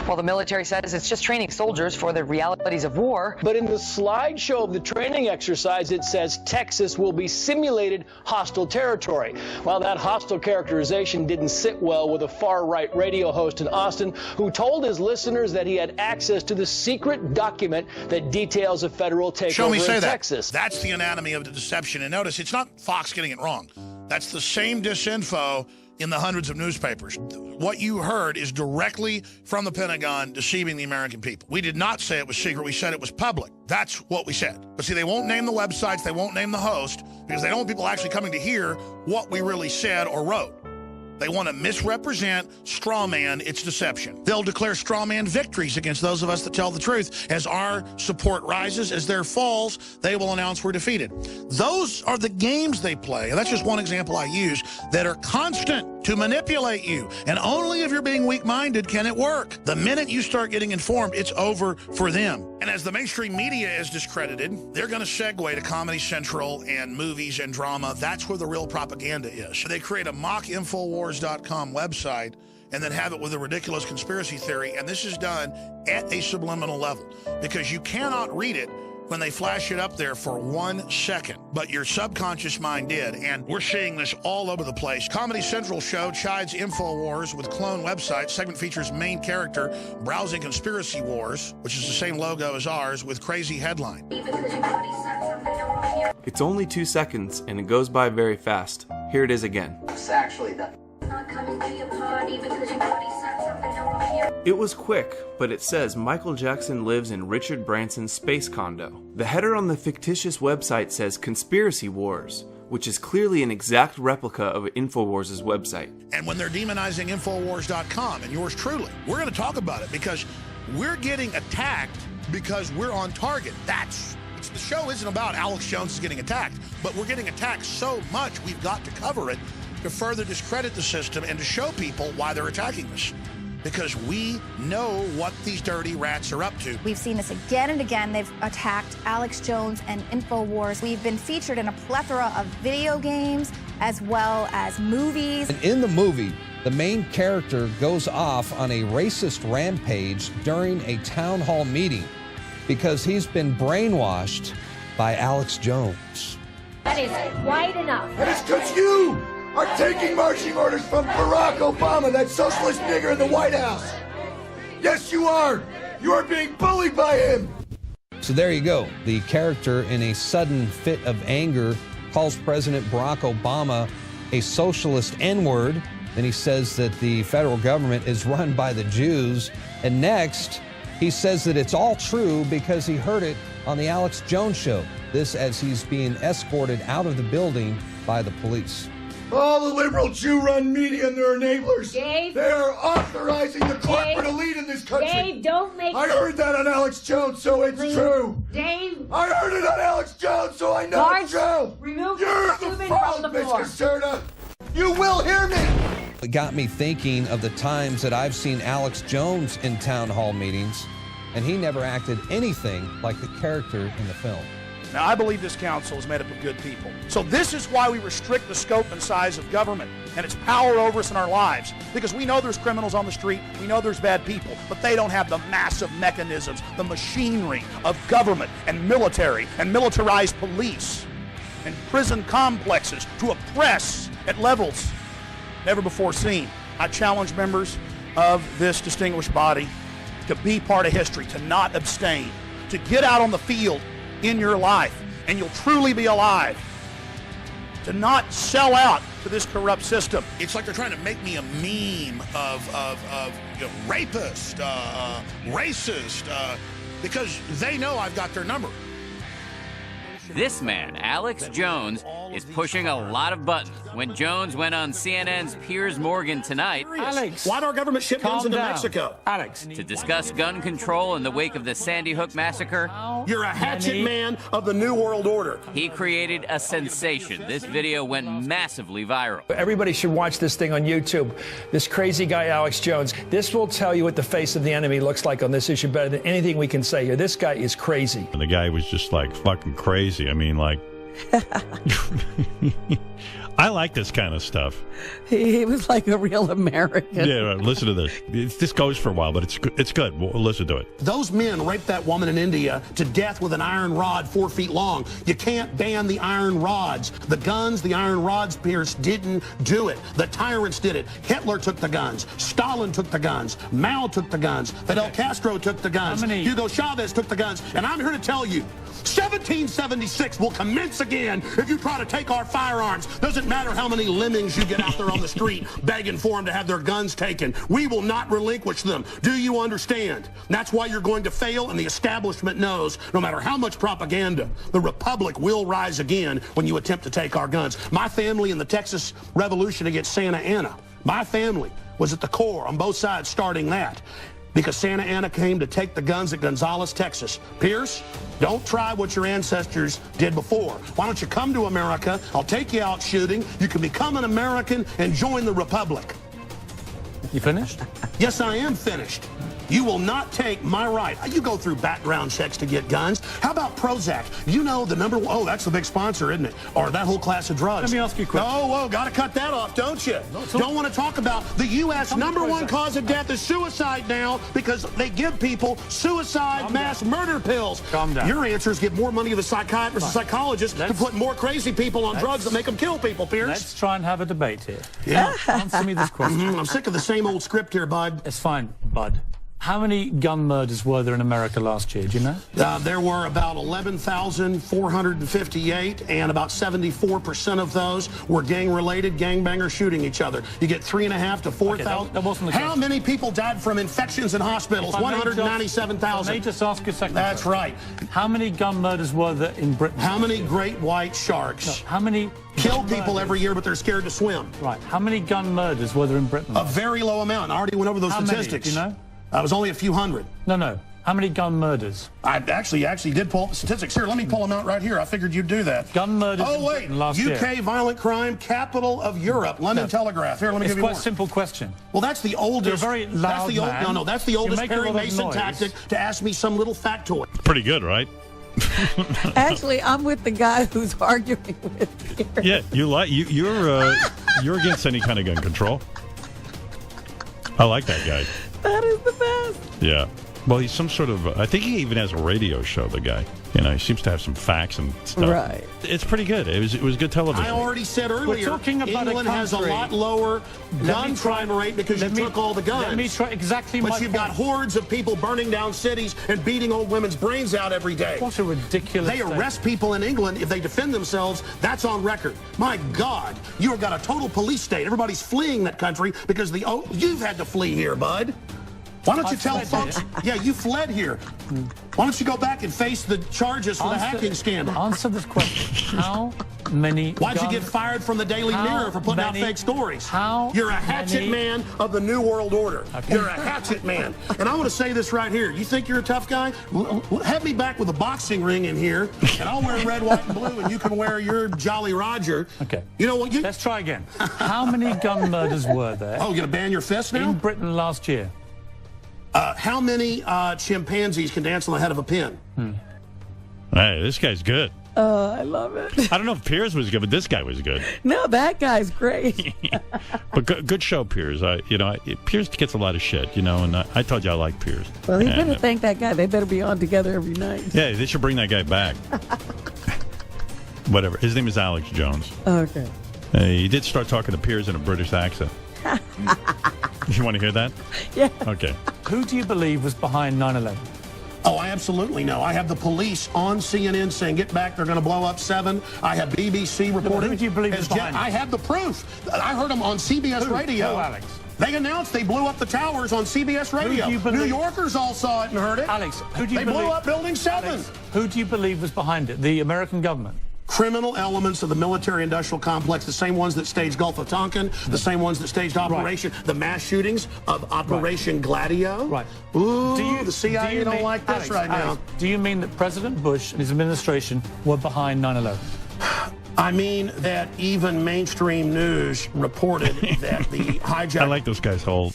Well, the military says it's just training soldiers for the realities of war.
But in the slideshow of the training exercise, it says Texas will be simulated hostile territory. Well, that hostile characterization didn't sit well with a far-right radio host in Austin who told his listeners that he had access to the secret document that details a federal takeover in Texas.
That's the anatomy of the deception. And notice, it's not Fox getting it wrong. That's the same disinfo in the hundreds of newspapers. What you heard is directly from the Pentagon deceiving the American people. We did not say it was secret. We said it was public. That's what we said. But see, they won't name the websites. They won't name the host because they don't want people actually coming to hear what we really said or wrote. They want to misrepresent, straw man its deception. They'll declare straw man victories against those of us that tell the truth. As our support rises, as there falls, they will announce we're defeated. Those are the games they play. And that's just one example I use that are constant to manipulate you. And only if you're being weak-minded can it work. The minute you start getting informed, it's over for them. And as the mainstream media is discredited, they're going to segue to Comedy Central and movies and drama. That's where the real propaganda is. They create a mock Infowars.com website and then have it with a ridiculous conspiracy theory. And this is done at a subliminal level because you cannot read it when they flash it up there for 1 second. But your subconscious mind did, and we're seeing this all over the place. Comedy Central show chides InfoWars with clone websites. Segment features main character browsing conspiracy wars, which is the same logo as ours, with crazy headline.
It's only 2 seconds, and it goes by very fast. Here it is again.
It's actually done.
It was quick, but it says Michael Jackson lives in Richard Branson's space condo. The header on the fictitious website says Conspiracy Wars, which is clearly an exact replica of InfoWars' website.
And when they're demonizing Infowars.com and yours truly, we're going to talk about it because we're getting attacked because we're on target. The show isn't about Alex Jones is getting attacked, but we're getting attacked so much we've got to cover it to further discredit the system and to show people why they're attacking us. Because we know what these dirty rats are up to.
We've seen this again and again. They've attacked Alex Jones and InfoWars. We've been featured in a plethora of video games as well as movies.
And in the movie, the main character goes off on a racist rampage during a town hall meeting because he's been brainwashed by Alex Jones.
That is quite enough.
And it's because you are taking marching orders from Barack Obama, that socialist nigger in the White House. Yes, you are. You are being bullied by him.
So there you go. The character, in a sudden fit of anger, calls President Barack Obama a socialist N-word. Then he says that the federal government is run by the Jews. And next, he says that it's all true because he heard it on the Alex Jones show. This as he's being escorted out of the building by the police.
All the liberal Jew-run media and their enablers,
Dave,
they are authorizing the corporate elite in this country.
Dave, don't make...
I heard that on Alex Jones, so it's true.
Dave.
I heard it on Alex Jones, so I know it's true.
Remove
You're the problem, Miss Caserta. You will hear me.
It got me thinking of the times that I've seen Alex Jones in town hall meetings, and he never acted anything like the character in the film.
Now, I believe this council is made up of good people. So this is why we restrict the scope and size of government and its power over us in our lives. Because we know there's criminals on the street, we know there's bad people, but they don't have the massive mechanisms, the machinery of government and military and militarized police and prison complexes to oppress at levels never before seen. I challenge members of this distinguished body to be part of history, to not abstain, to get out on the field in your life, and you'll truly be alive. To not sell out to this corrupt system.
It's like they're trying to make me a meme of rapist, racist, because they know I've got their number.
This man, Alex Jones, is pushing a lot of buttons. When Jones went on CNN's Piers Morgan tonight,
Alex, why do our government ship guns into Mexico?
Alex, to discuss gun control in the wake of the Sandy Hook massacre,
you're a hatchet man of the New World Order.
He created a sensation. This video went massively viral.
Everybody should watch this thing on YouTube. This crazy guy, Alex Jones. This will tell you what the face of the enemy looks like on this issue better than anything we can say here. This guy is crazy.
And the guy was just like fucking crazy. I mean, like, I like this kind of stuff.
He was like a real American.
Yeah, listen to this. This goes for a while, but it's good. We'll listen to it.
Those men raped that woman in India to death with an iron rod 4 feet long. You can't ban the iron rods. The guns, the iron rods, Pierce, didn't do it. The tyrants did it. Hitler took the guns. Stalin took the guns. Mao took the guns. Fidel Castro took the guns. Hugo Chavez took the guns. And I'm here to tell you, 1776 will commence again if you try to take our firearms. Doesn't matter how many lemmings you get out there on the street begging for them to have their guns taken. We will not relinquish them. Do you understand? That's why you're going to fail, and the establishment knows no matter how much propaganda, the Republic will rise again when you attempt to take our guns. My family in the Texas Revolution against Santa Anna, my family was at the core on both sides starting that. Because Santa Anna came to take the guns at Gonzales, Texas. Pierce, don't try what your ancestors did before. Why don't you come to America? I'll take you out shooting. You can become an American and join the Republic.
You finished?
Yes, I am finished. You will not take my right. You go through background checks to get guns. How about Prozac? You know the number one. Oh, that's the big sponsor, isn't it? Or that whole class of drugs.
Let me ask you a question.
Oh, got to cut that off, don't you? Don't want to talk about the U.S. number one cause of death is suicide now because they give people suicide mass murder pills.
Calm down.
Your answer is give more money to the psychiatrists and psychologists to put more crazy people on drugs that make them kill people, Pierce.
Let's try and have a debate here.
Yeah.
Answer me this question.
I'm sick of the same old script here, bud.
It's fine, bud. How many gun murders were there in America last year? Do you know?
There were about 11,458, and about 74% of those were gang-related, gangbangers shooting each other. You get 3,500 to 4,000.
That wasn't the
How
question.
many people died from infections in hospitals? 197,000.
Let me just ask you a second.
That's right.
How many gun murders were there in Britain?
How many great white sharks?
No, how many
kill people every year, but they're scared to swim?
Right. How many gun murders were there in Britain?
A very low amount. I already went over those statistics.
Many, do you know?
It was only a few hundred.
No. How many gun murders?
I actually did pull up the statistics. Here, let me pull them out right here. I figured you'd do that.
Gun murders
Oh, wait.
last year.
UK violent crime, capital of Europe. London Telegraph. Here, let me give you more.
It's quite a simple question.
Well, that's the oldest.
You're a very loud man.
That's the oldest
You make a
Perry
lot of
Mason
noise.
tactic to ask me some little factoid.
Pretty good, right?
Actually, I'm with the guy who's arguing with you.
Yeah, you're against any kind of gun control. I like that guy.
That is the best.
Yeah. Well, he's some sort of. I think he even has a radio show. The guy. You know, he seems to have some facts and stuff.
Right.
It's pretty good. It was good television.
I already said earlier,
We're talking about
England has a lot lower gun crime rate because you took all the guns.
Let me try exactly my
But you've got hordes of people burning down cities and beating old women's brains out every day.
What a ridiculous
They arrest people in England if they defend themselves. That's on record. My God, you've got a total police state. Everybody's fleeing that country because you've had to flee here, bud. Why don't you tell folks? Yeah, you fled here. Why don't you go back and face the charges for the hacking scandal?
Answer this question. How many
Why'd you get fired from the Daily Mirror for putting out fake stories? You're a hatchet man of the New World Order. Okay. You're a hatchet man. And I want to say this right here. You think you're a tough guy? Have me back with a boxing ring in here, and I'll wear red, white, and blue, and you can wear your Jolly Roger.
Okay.
You know what?
Let's try again. How many gun murders were there?
Oh, you're going to ban your fist now?
In Britain last year.
How many chimpanzees can dance on the head of a pin?
Hey, this guy's good.
I love it.
I don't know if Piers was good, but this guy was good.
No, that guy's great.
But good show, Piers. Piers gets a lot of shit, and I told you I like Piers.
Well, he better thank that guy. They better be on together every night.
Yeah, they should bring that guy back. Whatever. His name is Alex Jones.
Okay.
He did start talking to Piers in a British accent. You want to hear that?
Yeah.
Okay.
Who do you believe was behind 9/11?
Oh, I absolutely know. I have the police on CNN saying, get back, they're going to blow up 7. I have BBC reporting.
Who do you believe is behind it?
I have the proof. I heard them on CBS Radio.
Who, Alex?
They announced they blew up the towers on CBS Radio. New Yorkers all saw it and heard it.
Alex, who do you
They
believe?
blew up Building 7.
Alex, who do you believe was behind it? The American government?
Criminal elements of the military-industrial complex, the same ones that staged Gulf of Tonkin, the same ones that staged the mass shootings of Operation Gladio.
Right.
Ooh, the CIA don't like this right now.
Do you mean that President Bush and his administration were behind 9/11?
I mean that even mainstream news reported that the hijack...
I like this guy's whole...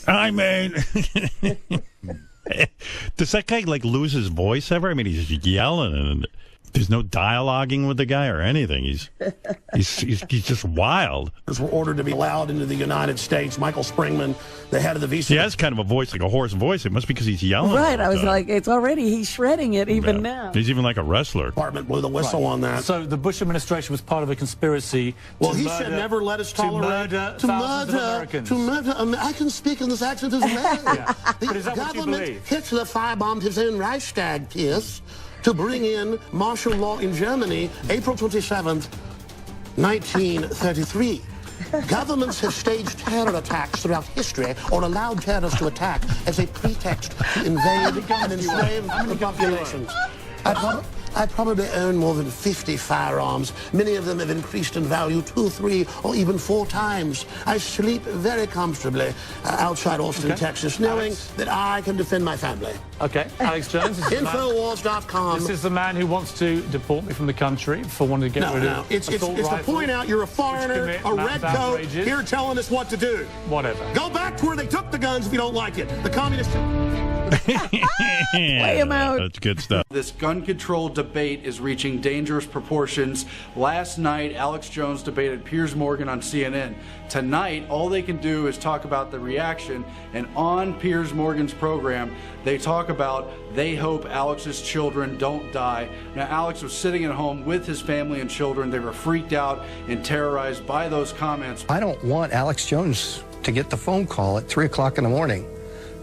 I mean... Does that guy, like, lose his voice ever? I mean, he's yelling and... There's no dialoguing with the guy or anything. He's just wild.
Were ordered to be allowed into the United States. Michael Springman, the head of the visa.
He has kind of a voice, like a hoarse voice. It must be because he's yelling.
Right. I was like, it's already, he's shredding it even now.
He's even like a wrestler.
Department blew the whistle on that.
So the Bush administration was part of a conspiracy.
Well, he should never let us tolerate
to murder.
I can speak in this accent as a man.
But is that what you believe?
Hitler firebombed his own Reichstag, Pierce, to bring in martial law in Germany, April 27th, 1933. Governments have staged terror attacks throughout history or allowed terrorists to attack as a pretext to invade and enslave the populations. I probably own more than 50 firearms. Many of them have increased in value 2, 3, or even 4 times. I sleep very comfortably outside Austin, Texas, knowing that I can defend my family.
Okay, Alex Jones.
Infowars.com.
This is the man who wants to deport me from the country for wanting to get rid of...
No, it's to point out you're a foreigner, a red coat, here telling us what to do.
Whatever.
Go back to where they took the guns if you don't like it. The communists...
Play him out.
That's good stuff.
This gun control debate is reaching dangerous proportions. Last night, Alex Jones debated Piers Morgan on CNN. Tonight, all they can do is talk about the reaction, and on Piers Morgan's program, they talk about they hope Alex's children don't die. Now, Alex was sitting at home with his family and children. They were freaked out and terrorized by those comments.
I don't want Alex Jones to get the phone call at 3 o'clock in the morning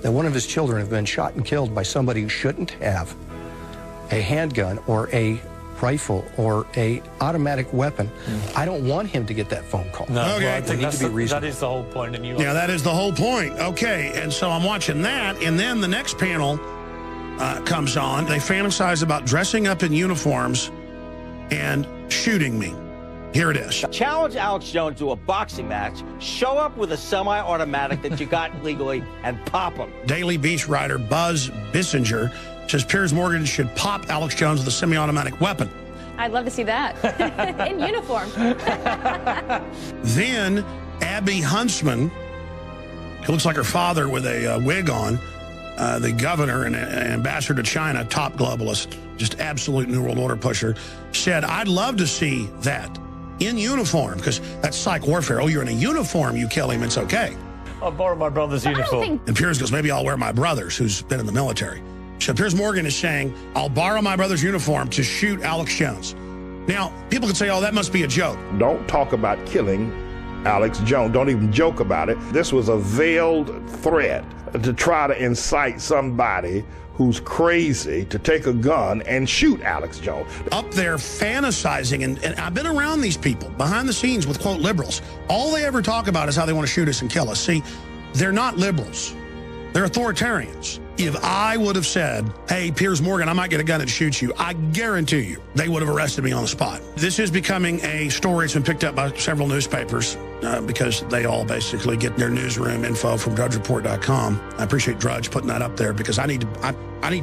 that one of his children have been shot and killed by somebody who shouldn't have a handgun or a rifle or a automatic weapon. I don't want him to get that phone call.
No,
Okay.
well, I think
That
is the whole point. And
Yeah, that is the whole point. Okay, and so I'm watching that, and then the next panel comes on. They fantasize about dressing up in uniforms and shooting me. Here it is.
Challenge Alex Jones to a boxing match, show up with a semi-automatic that you got legally, and pop him.
Daily Beast writer Buzz Bissinger says Piers Morgan should pop Alex Jones with a semi-automatic weapon.
I'd love to see that. In uniform.
Then Abby Huntsman, who looks like her father with a wig on, the governor and ambassador to China, top globalist, just absolute New World Order pusher, said, I'd love to see that in uniform, because that's psych warfare. Oh, you're in a uniform, you kill him, it's okay.
I'll borrow my brother's uniform.
And Piers goes, maybe I'll wear my brother's, who's been in the military. So Piers Morgan is saying, I'll borrow my brother's uniform to shoot Alex Jones. Now, people could say, oh, that must be a joke.
Don't talk about killing Alex Jones. Don't even joke about it. This was a veiled threat to try to incite somebody who's crazy to take a gun and shoot Alex Jones.
Up there fantasizing, and I've been around these people behind the scenes with, quote, liberals. All they ever talk about is how they want to shoot us and kill us. See, they're not liberals. They're authoritarians. If I would have said, hey, Piers Morgan, I might get a gun and shoot you, I guarantee you they would have arrested me on the spot. This is becoming a story that's been picked up by several newspapers because they all basically get their newsroom info from DrudgeReport.com. I appreciate Drudge putting that up there because I need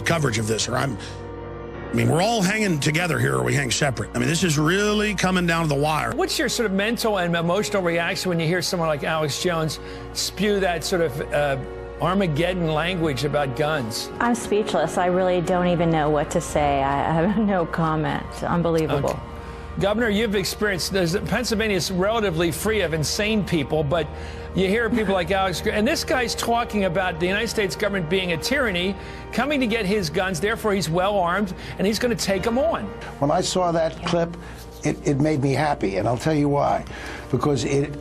coverage of this, or I mean, we're all hanging together here or we hang separate. I mean, this is really coming down to the wire.
What's your sort of mental and emotional reaction when you hear someone like Alex Jones spew that sort of Armageddon language about guns?
I'm speechless. I really don't even know what to say. I have no comment. Unbelievable.
Okay. Governor, you've experienced, Pennsylvania is relatively free of insane people, but you hear people like Alex, and this guy's talking about the United States government being a tyranny, coming to get his guns, therefore he's well armed, and he's going to take them on.
When I saw that clip,
it made me happy, and I'll tell you why. Because it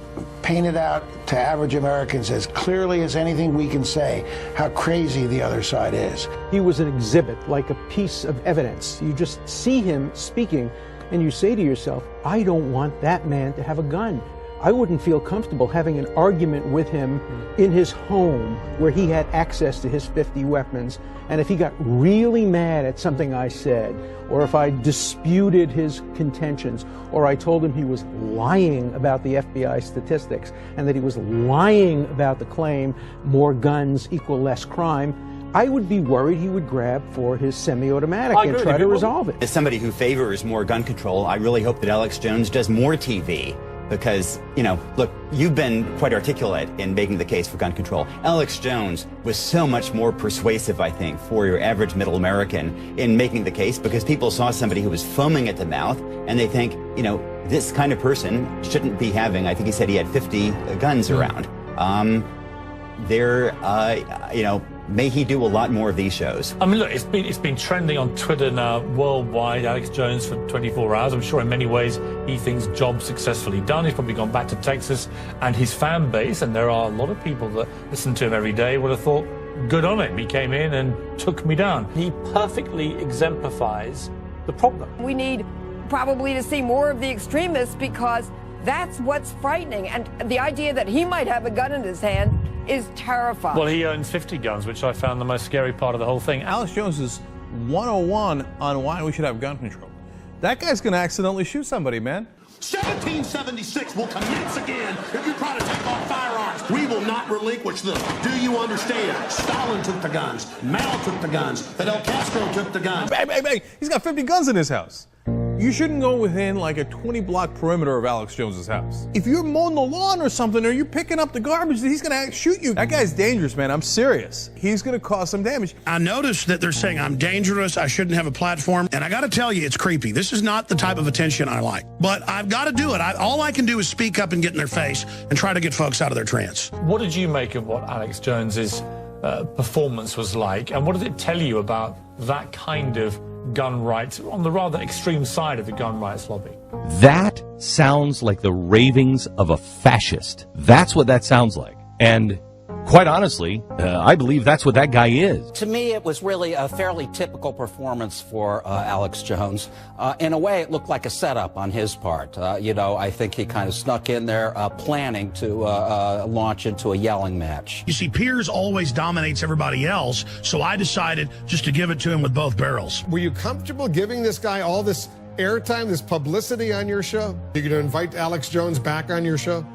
painted out to average Americans as clearly as anything we can say how crazy the other side is.
He was an exhibit, like a piece of evidence. You just see him speaking, and you say to yourself, I don't want that man to have a gun. I wouldn't feel comfortable having an argument with him in his home where he had access to his 50 weapons. And if he got really mad at something I said, or if I disputed his contentions, or I told him he was lying about the FBI statistics, and that he was lying about the claim more guns equal less crime, I would be worried he would grab for his semi-automatic and try to resolve it.
As somebody who favors more gun control, I really hope that Alex Jones does more TV. Because, you know, look, you've been quite articulate in making the case for gun control. Alex Jones was so much more persuasive, I think, for your average middle American in making the case, because people saw somebody who was foaming at the mouth and they think, you know, this kind of person shouldn't be having, I think he said he had 50 guns around. You know, may he do a lot more of these shows.
I mean, look, it's been trending on Twitter now worldwide, Alex Jones for 24 hours. I'm sure in many ways he thinks job successfully done. He's probably gone back to Texas, and his fan base, and there are a lot of people that listen to him every day, would have thought, good on him. He came in and took me down. He perfectly exemplifies the problem.
We need probably to see more of the extremists, because that's what's frightening. And the idea that he might have a gun in his hand is terrifying.
Well, he owns 50 guns, which I found the most scary part of the whole thing.
Alex Jones is 101 on why we should have gun control. That guy's going to accidentally shoot somebody, man.
1776 will commence again if you try to take off firearms. We will not relinquish them. Do you understand? Stalin took the guns. Mao took the guns. Fidel Castro took the guns.
Bang, bang, bang. He's got 50 guns in his house. You shouldn't go within like a 20-block perimeter of Alex Jones's house. If you're mowing the lawn or something, or you're picking up the garbage, he's going to shoot you. That guy's dangerous, man. I'm serious. He's going to cause some damage.
I noticed that they're saying I'm dangerous, I shouldn't have a platform, and I got to tell you, it's creepy. This is not the type of attention I like. But I've got to do it. All I can do is speak up and get in their face and try to get folks out of their trance.
What did you make of what Alex Jones's performance was like, and what does it tell you about that kind of gun rights on the rather extreme side of the gun rights lobby?
That sounds like the ravings of a fascist. That's what that sounds like. And quite honestly, I believe that's what that guy is.
To me, it was really a fairly typical performance for Alex Jones. In a way, it looked like a setup on his part. You know, I think he kind of snuck in there planning to launch into a yelling match.
You see, Piers always dominates everybody else, so I decided just to give it to him with both barrels.
Were you comfortable giving this guy all this airtime, this publicity on your show? Are you going to invite Alex Jones back on your show?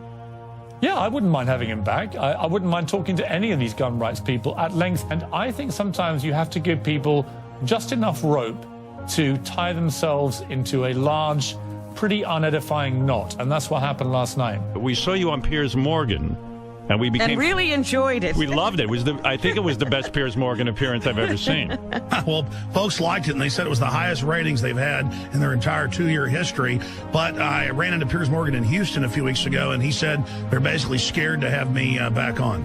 Yeah, I wouldn't mind having him back. I wouldn't mind talking to any of these gun rights people at length. And I think sometimes you have to give people just enough rope to tie themselves into a large, pretty unedifying knot. And that's what happened last night.
We saw you on Piers Morgan, and we became...
And really enjoyed it.
We loved it. I think it was the best Piers Morgan appearance I've ever seen.
Well, folks liked it, and they said it was the highest ratings they've had in their entire 2-year history. But I ran into Piers Morgan in Houston a few weeks ago, and he said they're basically scared to have me back on.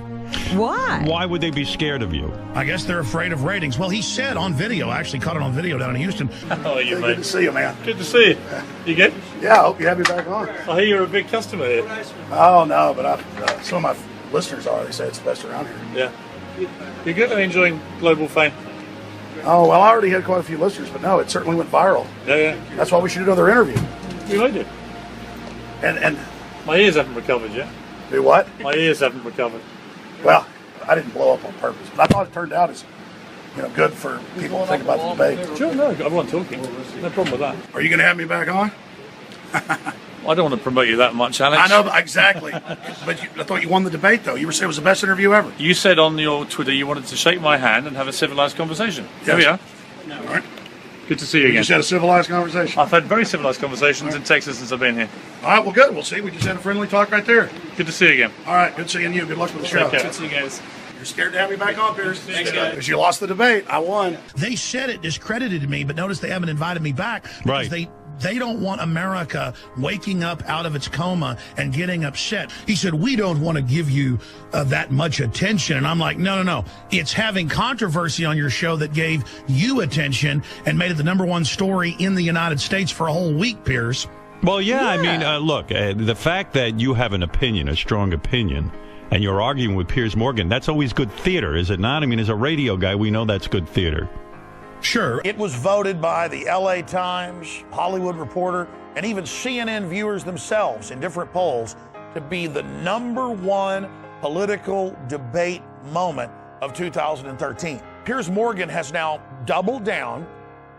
Why?
Why would they be scared of you?
I guess they're afraid of ratings. Well, he said on video, I actually caught it on video down in Houston.
How are you, mate?
Good to see you, man.
Good to see you. You good?
Yeah, I hope you have me back on.
I hear you're a big customer here.
Oh, no, but some of my listeners are. They say it's the best around here.
Yeah. You're good at enjoying global fame?
Oh, well, I already had quite a few listeners, but no, it certainly went viral.
Yeah.
That's why we should do another interview.
We might do.
And
my ears haven't recovered yet.
Do what?
My ears haven't recovered.
Well, I didn't blow up on purpose, but I thought it turned out as good for people to think about the debate.
Sure, no, I wasn't talking. No problem with that.
Are you going to have me back on?
I don't want to promote you that much, Alex.
I know, exactly. But I thought you won the debate, though. You were saying it was the best interview ever.
You said on your Twitter you wanted to shake my hand and have a civilized conversation.
Yes.
Here we are.
All right.
Good to see you again.
You just had a civilized conversation.
I've had very civilized conversations in Texas since I've been here.
All right, well, good. We'll see. We just had a friendly talk right there.
Good to see you again.
All right, good seeing you. Good luck with the show.
Good to see you guys.
You're scared to have me back on, Piers.
Thanks, guys.
Because you lost the debate. I won. They said it discredited me, but notice they haven't invited me back. Because they don't want America waking up out of its coma and getting upset. He said, we don't want to give you that much attention. And I'm like, no. It's having controversy on your show that gave you attention and made it the #1 story in the United States for a whole week, Piers.
Well, yeah, I mean, look, the fact that you have an opinion, a strong opinion, and you're arguing with Piers Morgan, that's always good theater, is it not? I mean, as a radio guy, we know that's good theater.
Sure. It was voted by the LA Times, Hollywood Reporter, and even CNN viewers themselves in different polls to be the #1 political debate moment of 2013. Piers Morgan has now doubled down.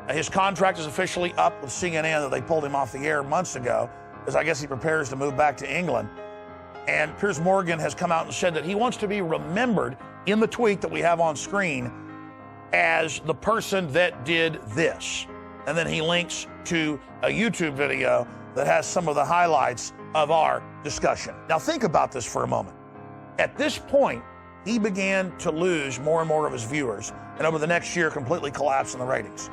His contract is officially up with CNN that they pulled him off the air months ago, as I guess he prepares to move back to England. And Piers Morgan has come out and said that he wants to be remembered in the tweet that we have on screen as the person that did this. And then he links to a YouTube video that has some of the highlights of our discussion. Now think about this for a moment. At this point, he began to lose more and more of his viewers, and over the next year completely collapsed in the ratings.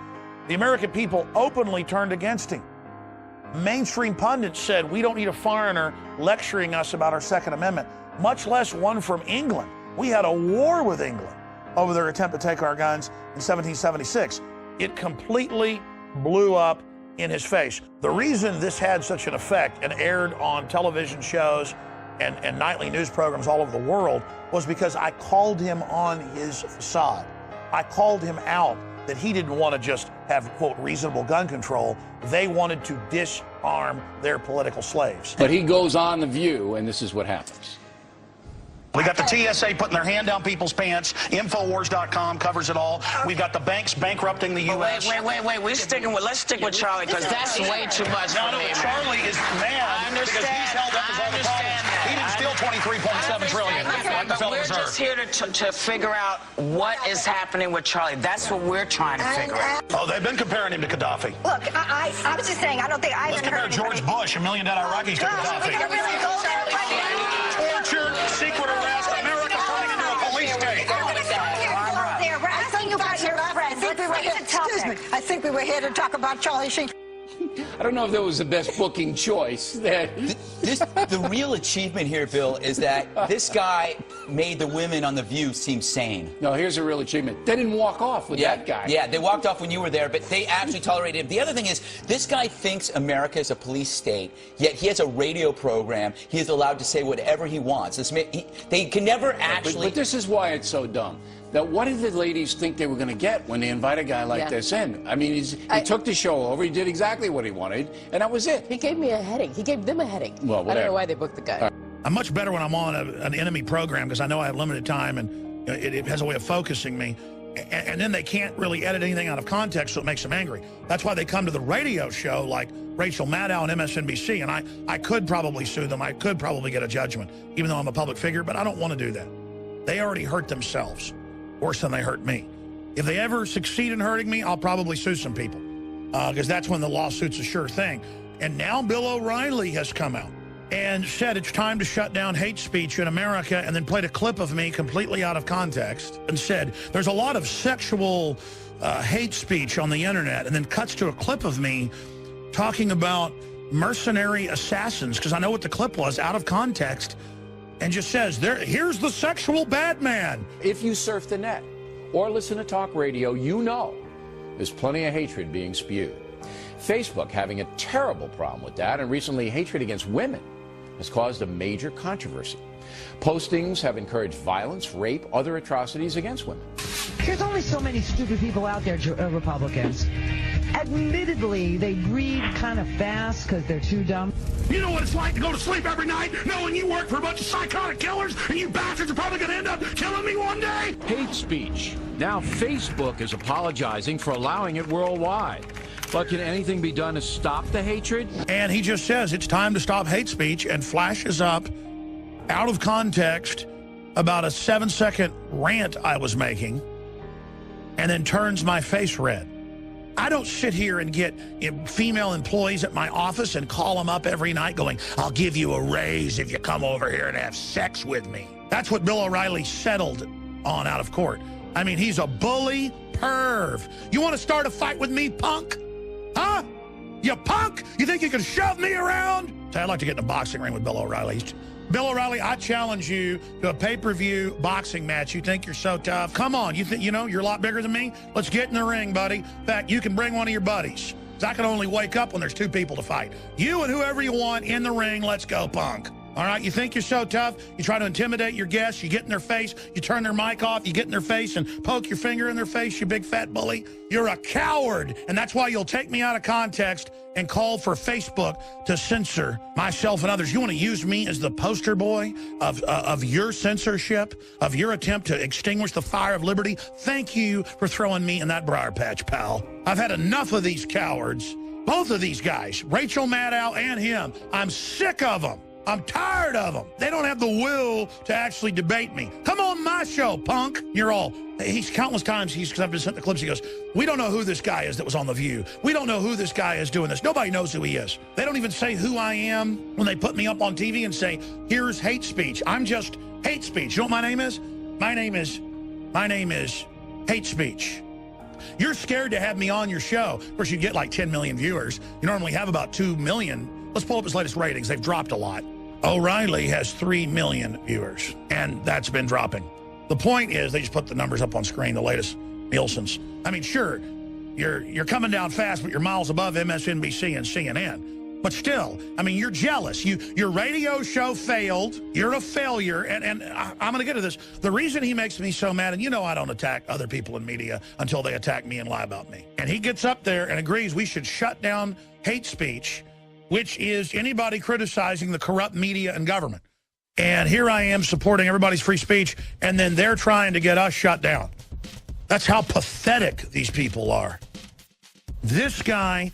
The American people openly turned against him. Mainstream pundits said, we don't need a foreigner lecturing us about our Second Amendment, much less one from England. We had a war with England over their attempt to take our guns in 1776. It completely blew up in his face. The reason this had such an effect and aired on television shows and nightly news programs all over the world was because I called him on his facade. I called him out that he didn't want to just have, quote, reasonable gun control. They wanted to disarm their political slaves.
But he goes on The View, and this is what happens.
We got the TSA putting their hand down people's pants. Infowars.com covers it all. We've got the banks bankrupting the U.S.
Wait. Let's stick with Charlie, because that's way too much for me.
Charlie is mad because he's held up his other problems. He didn't steal $23.7 trillion. Like the Federal
We're
Reserve.
just here to figure out what is happening with Charlie. That's what we're trying to figure out.
Oh, they've been comparing him to Gaddafi.
Look, I was just saying, I don't think I
Let's compare George Bush, $1 million Iraqis, to Gaddafi. Torture, secret arrest, America turning into a police state.
Excuse me. I think we were here to talk about Charlie Sheen.
I don't know if that was the best booking choice.
The real achievement here, Bill, is that this guy made the women on The View seem sane.
No, here's a real achievement. They didn't walk off with that guy.
Yeah, they walked off when you were there, but they actually tolerated him. The other thing is, this guy thinks America is a police state, yet he has a radio program. He is allowed to say whatever he wants. They can never actually...
But this is why it's so dumb. Now, what did the ladies think they were going to get when they invite a guy like this in? I mean, he took the show over, he did exactly what he wanted, and that was it.
He gave me a headache. He gave them a headache.
Well,
I don't know why they booked the guy.
I'm much better when I'm on an enemy program because I know I have limited time and it has a way of focusing me. And then they can't really edit anything out of context, so it makes them angry. That's why they come to the radio show like Rachel Maddow on MSNBC, and I could probably sue them. I could probably get a judgment, even though I'm a public figure, but I don't want to do that. They already hurt themselves worse than they hurt me. If they ever succeed in hurting me, I'll probably sue some people because that's when the lawsuit's a sure thing. And now Bill O'Reilly has come out and said it's time to shut down hate speech in America, and then played a clip of me completely out of context and said there's a lot of sexual hate speech on the internet, and then cuts to a clip of me talking about mercenary assassins, because I know what the clip was out of context, and just says, here's the sexual bad man.
If you surf the net or listen to talk radio, you know there's plenty of hatred being spewed. Facebook having a terrible problem with that, and recently hatred against women has caused a major controversy. Postings have encouraged violence, rape, other atrocities against women.
There's only so many stupid people out there, Republicans. Admittedly, they breed kind of fast because they're too dumb.
You know what it's like to go to sleep every night knowing you work for a bunch of psychotic killers and you bastards are probably going to end up killing me one day?
Hate speech. Now Facebook is apologizing for allowing it worldwide. But can anything be done to stop the hatred?
And he just says it's time to stop hate speech and flashes up out of context about a 7-second rant I was making and then turns my face red. I don't sit here and get female employees at my office and call them up every night going, I'll give you a raise if you come over here and have sex with me. That's what Bill O'Reilly settled on out of court. I mean, he's a bully perv. You want to start a fight with me, punk? Huh? You punk? You think you can shove me around? So I'd like to get in a boxing ring with Bill O'Reilly. Bill O'Reilly, I challenge you to a pay-per-view boxing match. You think you're so tough? Come on, you think you're a lot bigger than me? Let's get in the ring, buddy. In fact, you can bring one of your buddies. 'Cause I can only wake up when there's two people to fight. You and whoever you want in the ring, let's go, punk. All right, you think you're so tough, you try to intimidate your guests, you get in their face, you turn their mic off, you get in their face and poke your finger in their face, you big fat bully. You're a coward, and that's why you'll take me out of context and call for Facebook to censor myself and others. You want to use me as the poster boy of your censorship, of your attempt to extinguish the fire of liberty? Thank you for throwing me in that briar patch, pal. I've had enough of these cowards. Both of these guys, Rachel Maddow and him. I'm sick of them. I'm tired of them. They don't have the will to actually debate me. Come on my show, punk. You're all, he's countless times, because I've been sent the clips, he goes, we don't know who this guy is that was on The View. We don't know who this guy is doing this. Nobody knows who he is. They don't even say who I am when they put me up on TV and say, here's hate speech. I'm just hate speech. You know what my name is? My name is hate speech. You're scared to have me on your show. Of course, you get like 10 million viewers. You normally have about 2 million. Let's pull up his latest ratings. They've dropped a lot. O'Reilly has 3 million viewers, and that's been dropping. The point is, they just put the numbers up on screen, the latest Nielsen's. I mean, sure, you're coming down fast, but you're miles above MSNBC and CNN. But still, I mean, you're jealous. Your radio show failed. You're a failure, and I'm going to get to this. The reason he makes me so mad, and you know I don't attack other people in media until they attack me and lie about me. And he gets up there and agrees we should shut down hate speech, which is anybody criticizing the corrupt media and government. And here I am supporting everybody's free speech, and then they're trying to get us shut down. That's how pathetic these people are. This guy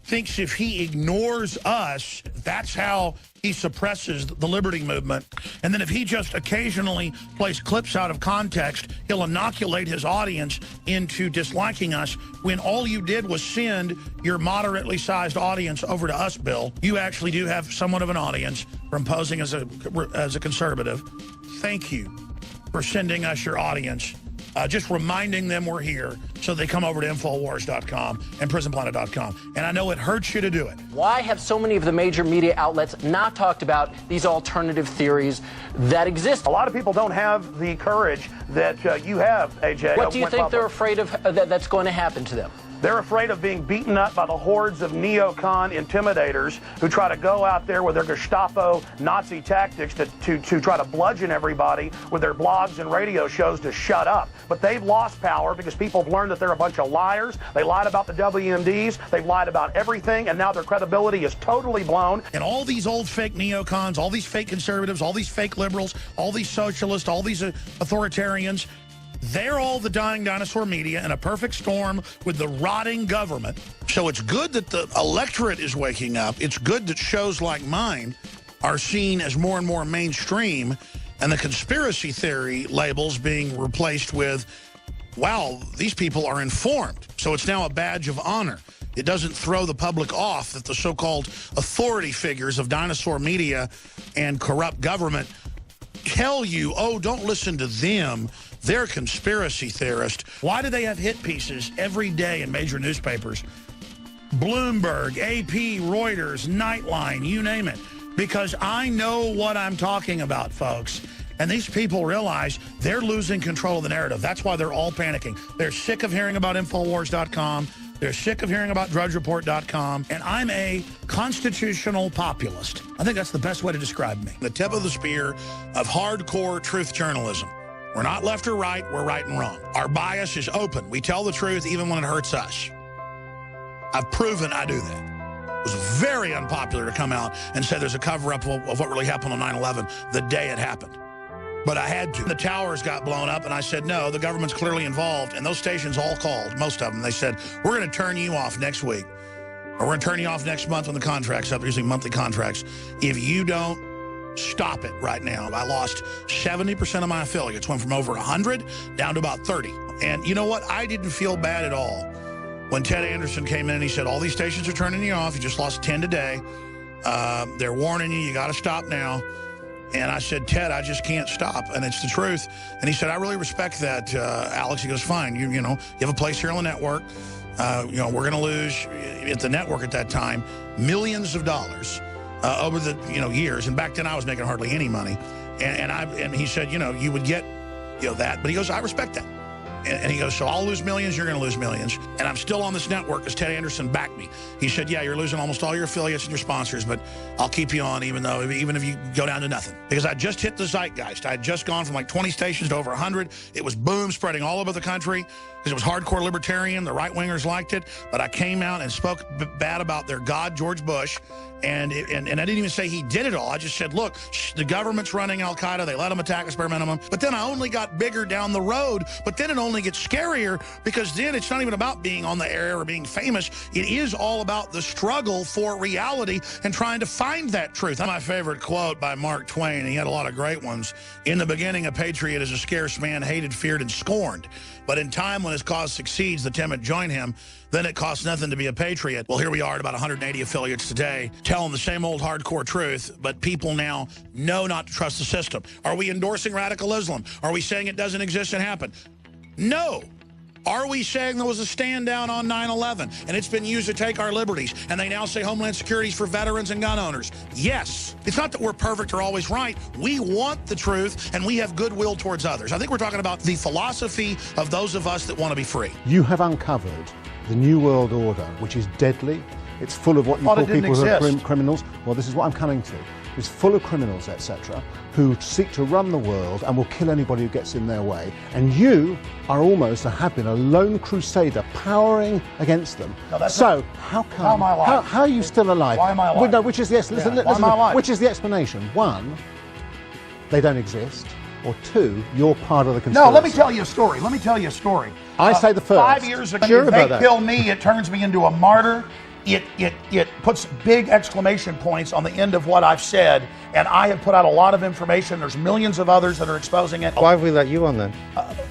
thinks if he ignores us, that's how he suppresses the liberty movement. And then if he just occasionally plays clips out of context, he'll inoculate his audience into disliking us when all you did was send your moderately sized audience over to us, Bill. You actually do have somewhat of an audience from posing as a conservative. Thank you for sending us your audience. Just reminding them we're here so they come over to Infowars.com and PrisonPlanet.com. And I know it hurts you to do it.
Why have so many of the major media outlets not talked about these alternative theories that exist?
A lot of people don't have the courage that you have, AJ.
What do you think they're afraid of that's going to happen to them?
They're afraid of being beaten up by the hordes of neocon intimidators who try to go out there with their Gestapo Nazi tactics to try to bludgeon everybody with their blogs and radio shows to shut up. But they've lost power because people have learned that they're a bunch of liars. They lied about the WMDs. They've lied about everything, and now their credibility is totally blown. And all these old fake neocons, all these fake conservatives, all these fake liberals, all these socialists, all these authoritarians, they're all the dying dinosaur media in a perfect storm with the rotting government. So it's good that the electorate is waking up. It's good that shows like mine are seen as more and more mainstream, and the conspiracy theory labels being replaced with, wow, these people are informed. So it's now a badge of honor. It doesn't throw the public off that the so-called authority figures of dinosaur media and corrupt government tell you, oh, don't listen to them. They're conspiracy theorists. Why do they have hit pieces every day in major newspapers? Bloomberg, AP, Reuters, Nightline, you name it. Because I know what I'm talking about, folks. And these people realize they're losing control of the narrative. That's why they're all panicking. They're sick of hearing about Infowars.com. They're sick of hearing about DrudgeReport.com. And I'm a constitutional populist. I think that's the best way to describe me. The tip of the spear of hardcore truth journalism. We're not left or right, we're right and wrong. Our bias is open. We tell the truth even when it hurts us. I've proven I do that. It was very unpopular to come out and say there's a cover-up of what really happened on 9/11 the day it happened. But I had to. The towers got blown up, and I said, no, the government's clearly involved. And those stations all called, most of them. They said, we're going to turn you off next week. Or we're going to turn you off next month when the contract's up, usually monthly contracts. If you don't stop it right now. I lost 70% of my affiliates, went from over 100 down to about 30. And you know what? I didn't feel bad at all when Ted Anderson came in and he said, all these stations are turning you off. You just lost 10 today. They're warning you. You got to stop now. And I said, Ted, I just can't stop. And it's the truth. And he said, I really respect that, Alex. He goes, fine. You know, you have a place here on the network. You know, we're going to lose at the network at that time millions of dollars. Over the years, and back then I was making hardly any money, and he said, you would get that, but he goes, I respect that, And he goes, so I'll lose millions, you're going to lose millions. And I'm still on this network because Ted Anderson backed me. He said, yeah, you're losing almost all your affiliates and your sponsors, but I'll keep you on even if you go down to nothing. Because I just hit the zeitgeist. I had just gone from like 20 stations to over 100. It was boom, spreading all over the country because it was hardcore libertarian. The right-wingers liked it. But I came out and spoke bad about their god, George Bush. And I didn't even say he did it all. I just said, look, the government's running Al-Qaeda. They let them attack us bare minimum. But then I only got bigger down the road. But then it only gets scarier because then it's not even about being on the air or being famous. It is all about the struggle for reality and trying to find that truth. My favorite quote by Mark Twain, he had a lot of great ones. In the beginning, a patriot is a scarce man, hated, feared, and scorned. But in time when his cause succeeds, the timid join him. Then it costs nothing to be a patriot. Well, here we are at about 180 affiliates today, telling the same old hardcore truth, but people now know not to trust the system. Are we endorsing radical Islam? Are we saying it doesn't exist and happen? No. Are we saying there was a stand down on 9/11 and it's been used to take our liberties and they now say Homeland Security is for veterans and gun owners? Yes. It's not that we're perfect or always right. We want the truth and we have goodwill towards others. I think we're talking about the philosophy of those of us that want to be free.
You have uncovered the New World Order, which is deadly. It's full of what you call people who are criminals. Well, this is what I'm coming to. It's full of criminals, etc., who seek to run the world and will kill anybody who gets in their way. And you are almost, have been a lone crusader powering against them.
No,
so how come?
How am I alive?
How are you still alive?
Why am I alive?
Well, no, which is the
Why am I alive?
Which is the explanation? One, they don't exist. Or two, you're part of the conspiracy.
No, let me tell you a story. Let me tell you a story.
I say the first.
5 years ago,
Sure
they
about that.
kill me, it turns me into a martyr. It puts big exclamation points on the end of what I've said, and I have put out a lot of information. There's millions of others that are exposing it.
Why have we let you on then?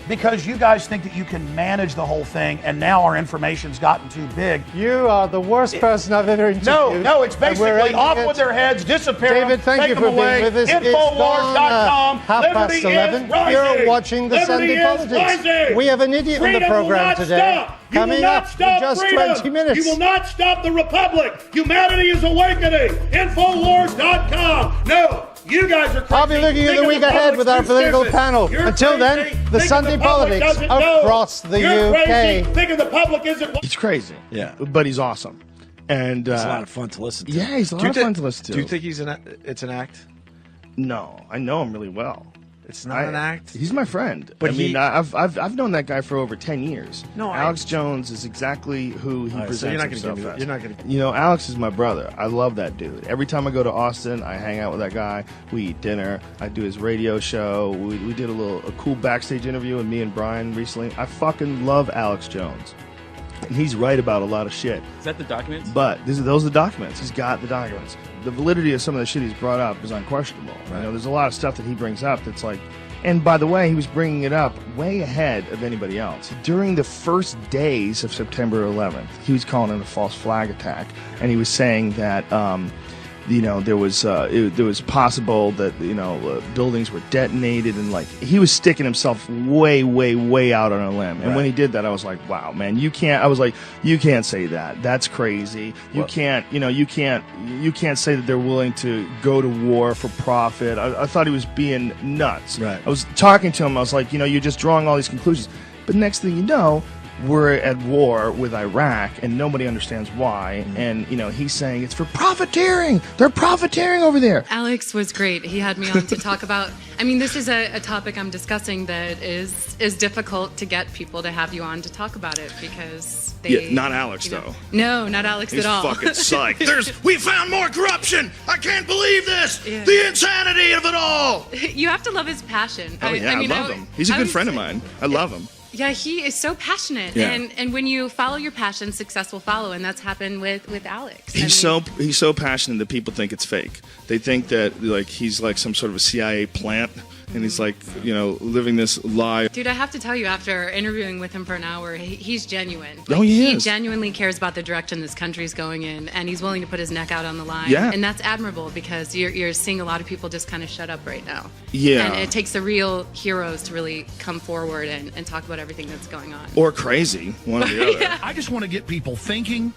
Because you guys think that you can manage the whole thing, and now our information's gotten too big.
You are the worst person I've ever interviewed.
No, it's basically off with their heads, disappear them,
David, thank
take
you
them
for
away.
being with us.
Infowars.com.
It's gone, 11:30. You're watching the Sunday Politics. We have an idiot on the program today. Coming up in just 20 minutes.
You will not stop the Republic. Humanity is awakening. Infowars.com. No, you guys are crazy.
I'll be looking at the week ahead with our political panel. Until then, the Sunday Politics across the UK.
Crazy. Thinking the public isn't.
He's crazy.
Yeah.
But he's awesome. And
it's a lot of fun to listen to.
Yeah, he's a lot of fun to listen to.
Do you think it's an act?
No, I know him really well.
It's not an act.
He's my friend.
But
I've known that guy for over 10 years.
No,
Alex Jones is exactly who he presents
so you're not
himself
gonna
as.
you're not going to.
You know, Alex is my brother. I love that dude. Every time I go to Austin, I hang out with that guy. We eat dinner. I do his radio show. We did a cool backstage interview with me and Brian recently. I fucking love Alex Jones. And he's right about a lot of shit.
Is that the documents?
But those are the documents. He's got the documents. The validity of some of the shit he's brought up is unquestionable. Right. You know, there's a lot of stuff that he brings up that's like. And by the way, he was bringing it up way ahead of anybody else. During the first days of September 11th, he was calling it a false flag attack, and he was saying that, there was possible that buildings were detonated, and like he was sticking himself way, way, way out on a limb. And when he did that, I was like, wow, man, you can't. I was like, you can't say that. That's crazy. You can't say that they're willing to go to war for profit. I thought he was being nuts.
Right.
I was talking to him. I was like, you're just drawing all these conclusions. But next thing you know, we're at war with Iraq, and nobody understands why. Mm-hmm. And, he's saying it's for profiteering. They're profiteering over there.
Alex was great. He had me on to talk about, this is a topic I'm discussing that is difficult to get people to have you on to talk about it because they...
Yeah, not Alex, though.
No, not Alex at all.
He's fucking psyched. We found more corruption. I can't believe this. Yeah. The insanity of it all.
You have to love his passion.
Oh, I love him. He's a good friend of mine. I love him.
Yeah, he is so passionate, and when you follow your passion, success will follow, and that's happened with Alex.
He's so passionate that people think it's fake. They think that he's like some sort of a CIA plant, and he's living this lie.
Dude, I have to tell you, after interviewing with him for an hour, he's genuine.
Oh, he is.
He genuinely cares about the direction this country's going in, and he's willing to put his neck out on the line.
Yeah.
And that's admirable because you're seeing a lot of people just kind of shut up right now.
Yeah.
And it takes the real heroes to really come forward and talk about everything that's going on.
Or crazy, one or the other.
Yeah.
I just want to get people thinking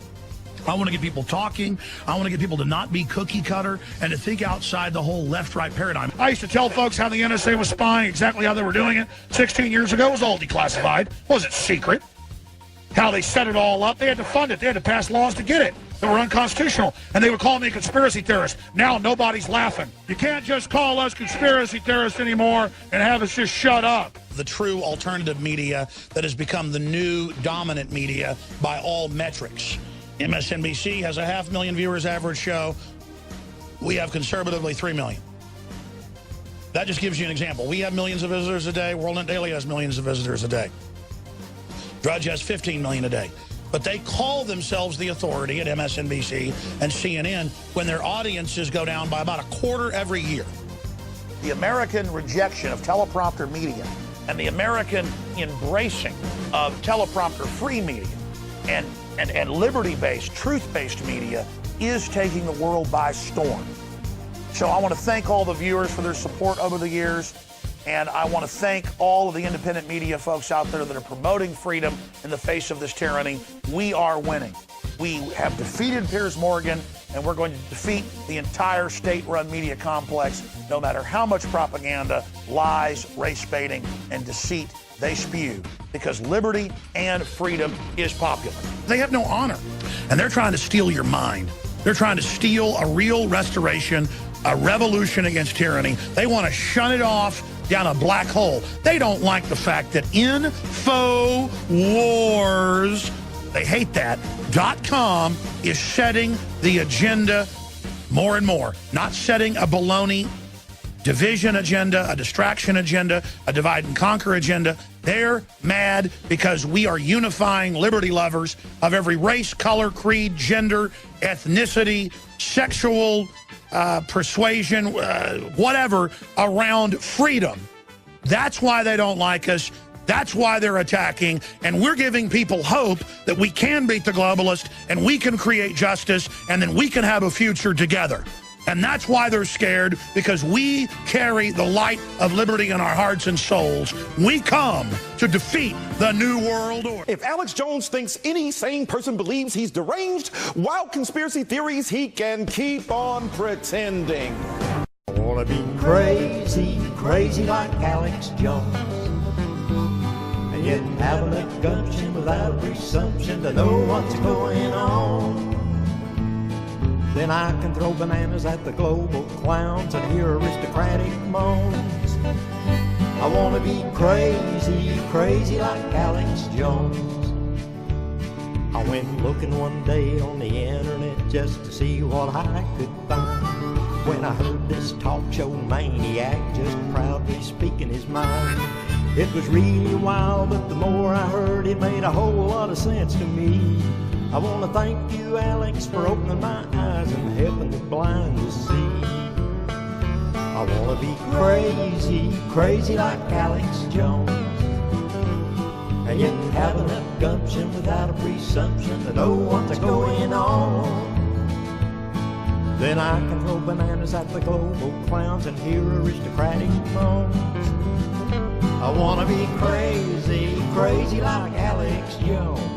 I want to get people talking. I want to get people to not be cookie cutter and to think outside the whole left-right paradigm. I used to tell folks how the NSA was spying, exactly how they were doing it 16 years ago. It was all declassified. It wasn't secret. How they set it all up. They had to fund it. They had to pass laws to get it that were unconstitutional. And they would call me a conspiracy theorist. Now nobody's laughing. You can't just call us conspiracy theorists anymore and have us just shut up. The true alternative media that has become the new dominant media by all metrics. MSNBC has a 500,000 viewers average show. We have conservatively 3 million. That just gives you an example. We have millions of visitors a day. World Net Daily has millions of visitors a day. Drudge has 15 million a day. But they call themselves the authority at MSNBC and CNN when their audiences go down by about a quarter every year. The American rejection of teleprompter media and the American embracing of teleprompter-free media and liberty-based, truth-based media is taking the world by storm. So I want to thank all the viewers for their support over the years, and I want to thank all of the independent media folks out there that are promoting freedom in the face of this tyranny. We are winning. We have defeated Piers Morgan, and we're going to defeat the entire state-run media complex, no matter how much propaganda, lies, race baiting, and deceit they spew, because liberty and freedom is popular. They have no honor, and they're trying to steal your mind. They're trying to steal a real restoration, a revolution against tyranny. They want to shun it off down a black hole. They don't like the fact that InfoWars, they hate that, .com is setting the agenda more and more, not setting a baloney division agenda, a distraction agenda, a divide and conquer agenda. They're mad because we are unifying liberty lovers of every race, color, creed, gender, ethnicity, sexual persuasion, whatever, around freedom. That's why they don't like us. That's why they're attacking. And we're giving people hope that we can beat the globalists and we can create justice and then we can have a future together. And that's why they're scared, because we carry the light of liberty in our hearts and souls. We come to defeat the New World Order.
If Alex Jones thinks any sane person believes he's deranged, wild conspiracy theories, he can keep on pretending.
I wanna be crazy, crazy like Alex Jones, and yet having a gumption without a presumption to know what's going on. Then I can throw bananas at the global clowns and hear aristocratic moans. I want to be crazy, crazy like Alex Jones. I went looking one day on the internet just to see what I could find, when I heard this talk show maniac just proudly speaking his mind. It was really wild, but the more I heard, it made a whole lot of sense to me. I want to thank you, Alex, for opening my eyes and helping the blind to see. I want to be crazy, crazy like Alex Jones, and yet have enough gumption without a presumption to know what's going on. Then I can throw bananas at the global clowns and hear aristocratic moans. I want to be crazy, crazy like Alex Jones.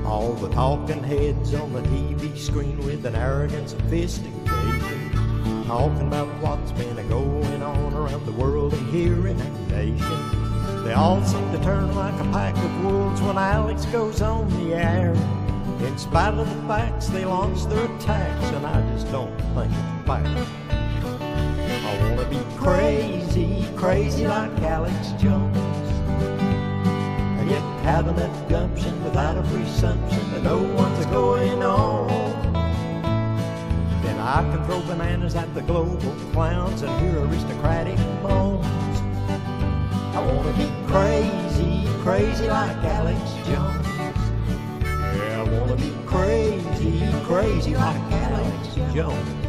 All the talking heads on the TV screen with an arrogant sophistication, talking about what's been going on around the world and here in our nation. They all seem to turn like a pack of wolves when Alex goes on the air. In spite of the facts, they launch their attacks, and I just don't think it's fair. I want to be crazy, crazy like Alex Jones, and yet have enough gumption without a presumption to know what's going on. Then I can throw bananas at the global clowns and hear aristocratic moans. I want to be crazy, crazy like Alex Jones. Yeah, I want to be crazy, crazy like Alex Jones.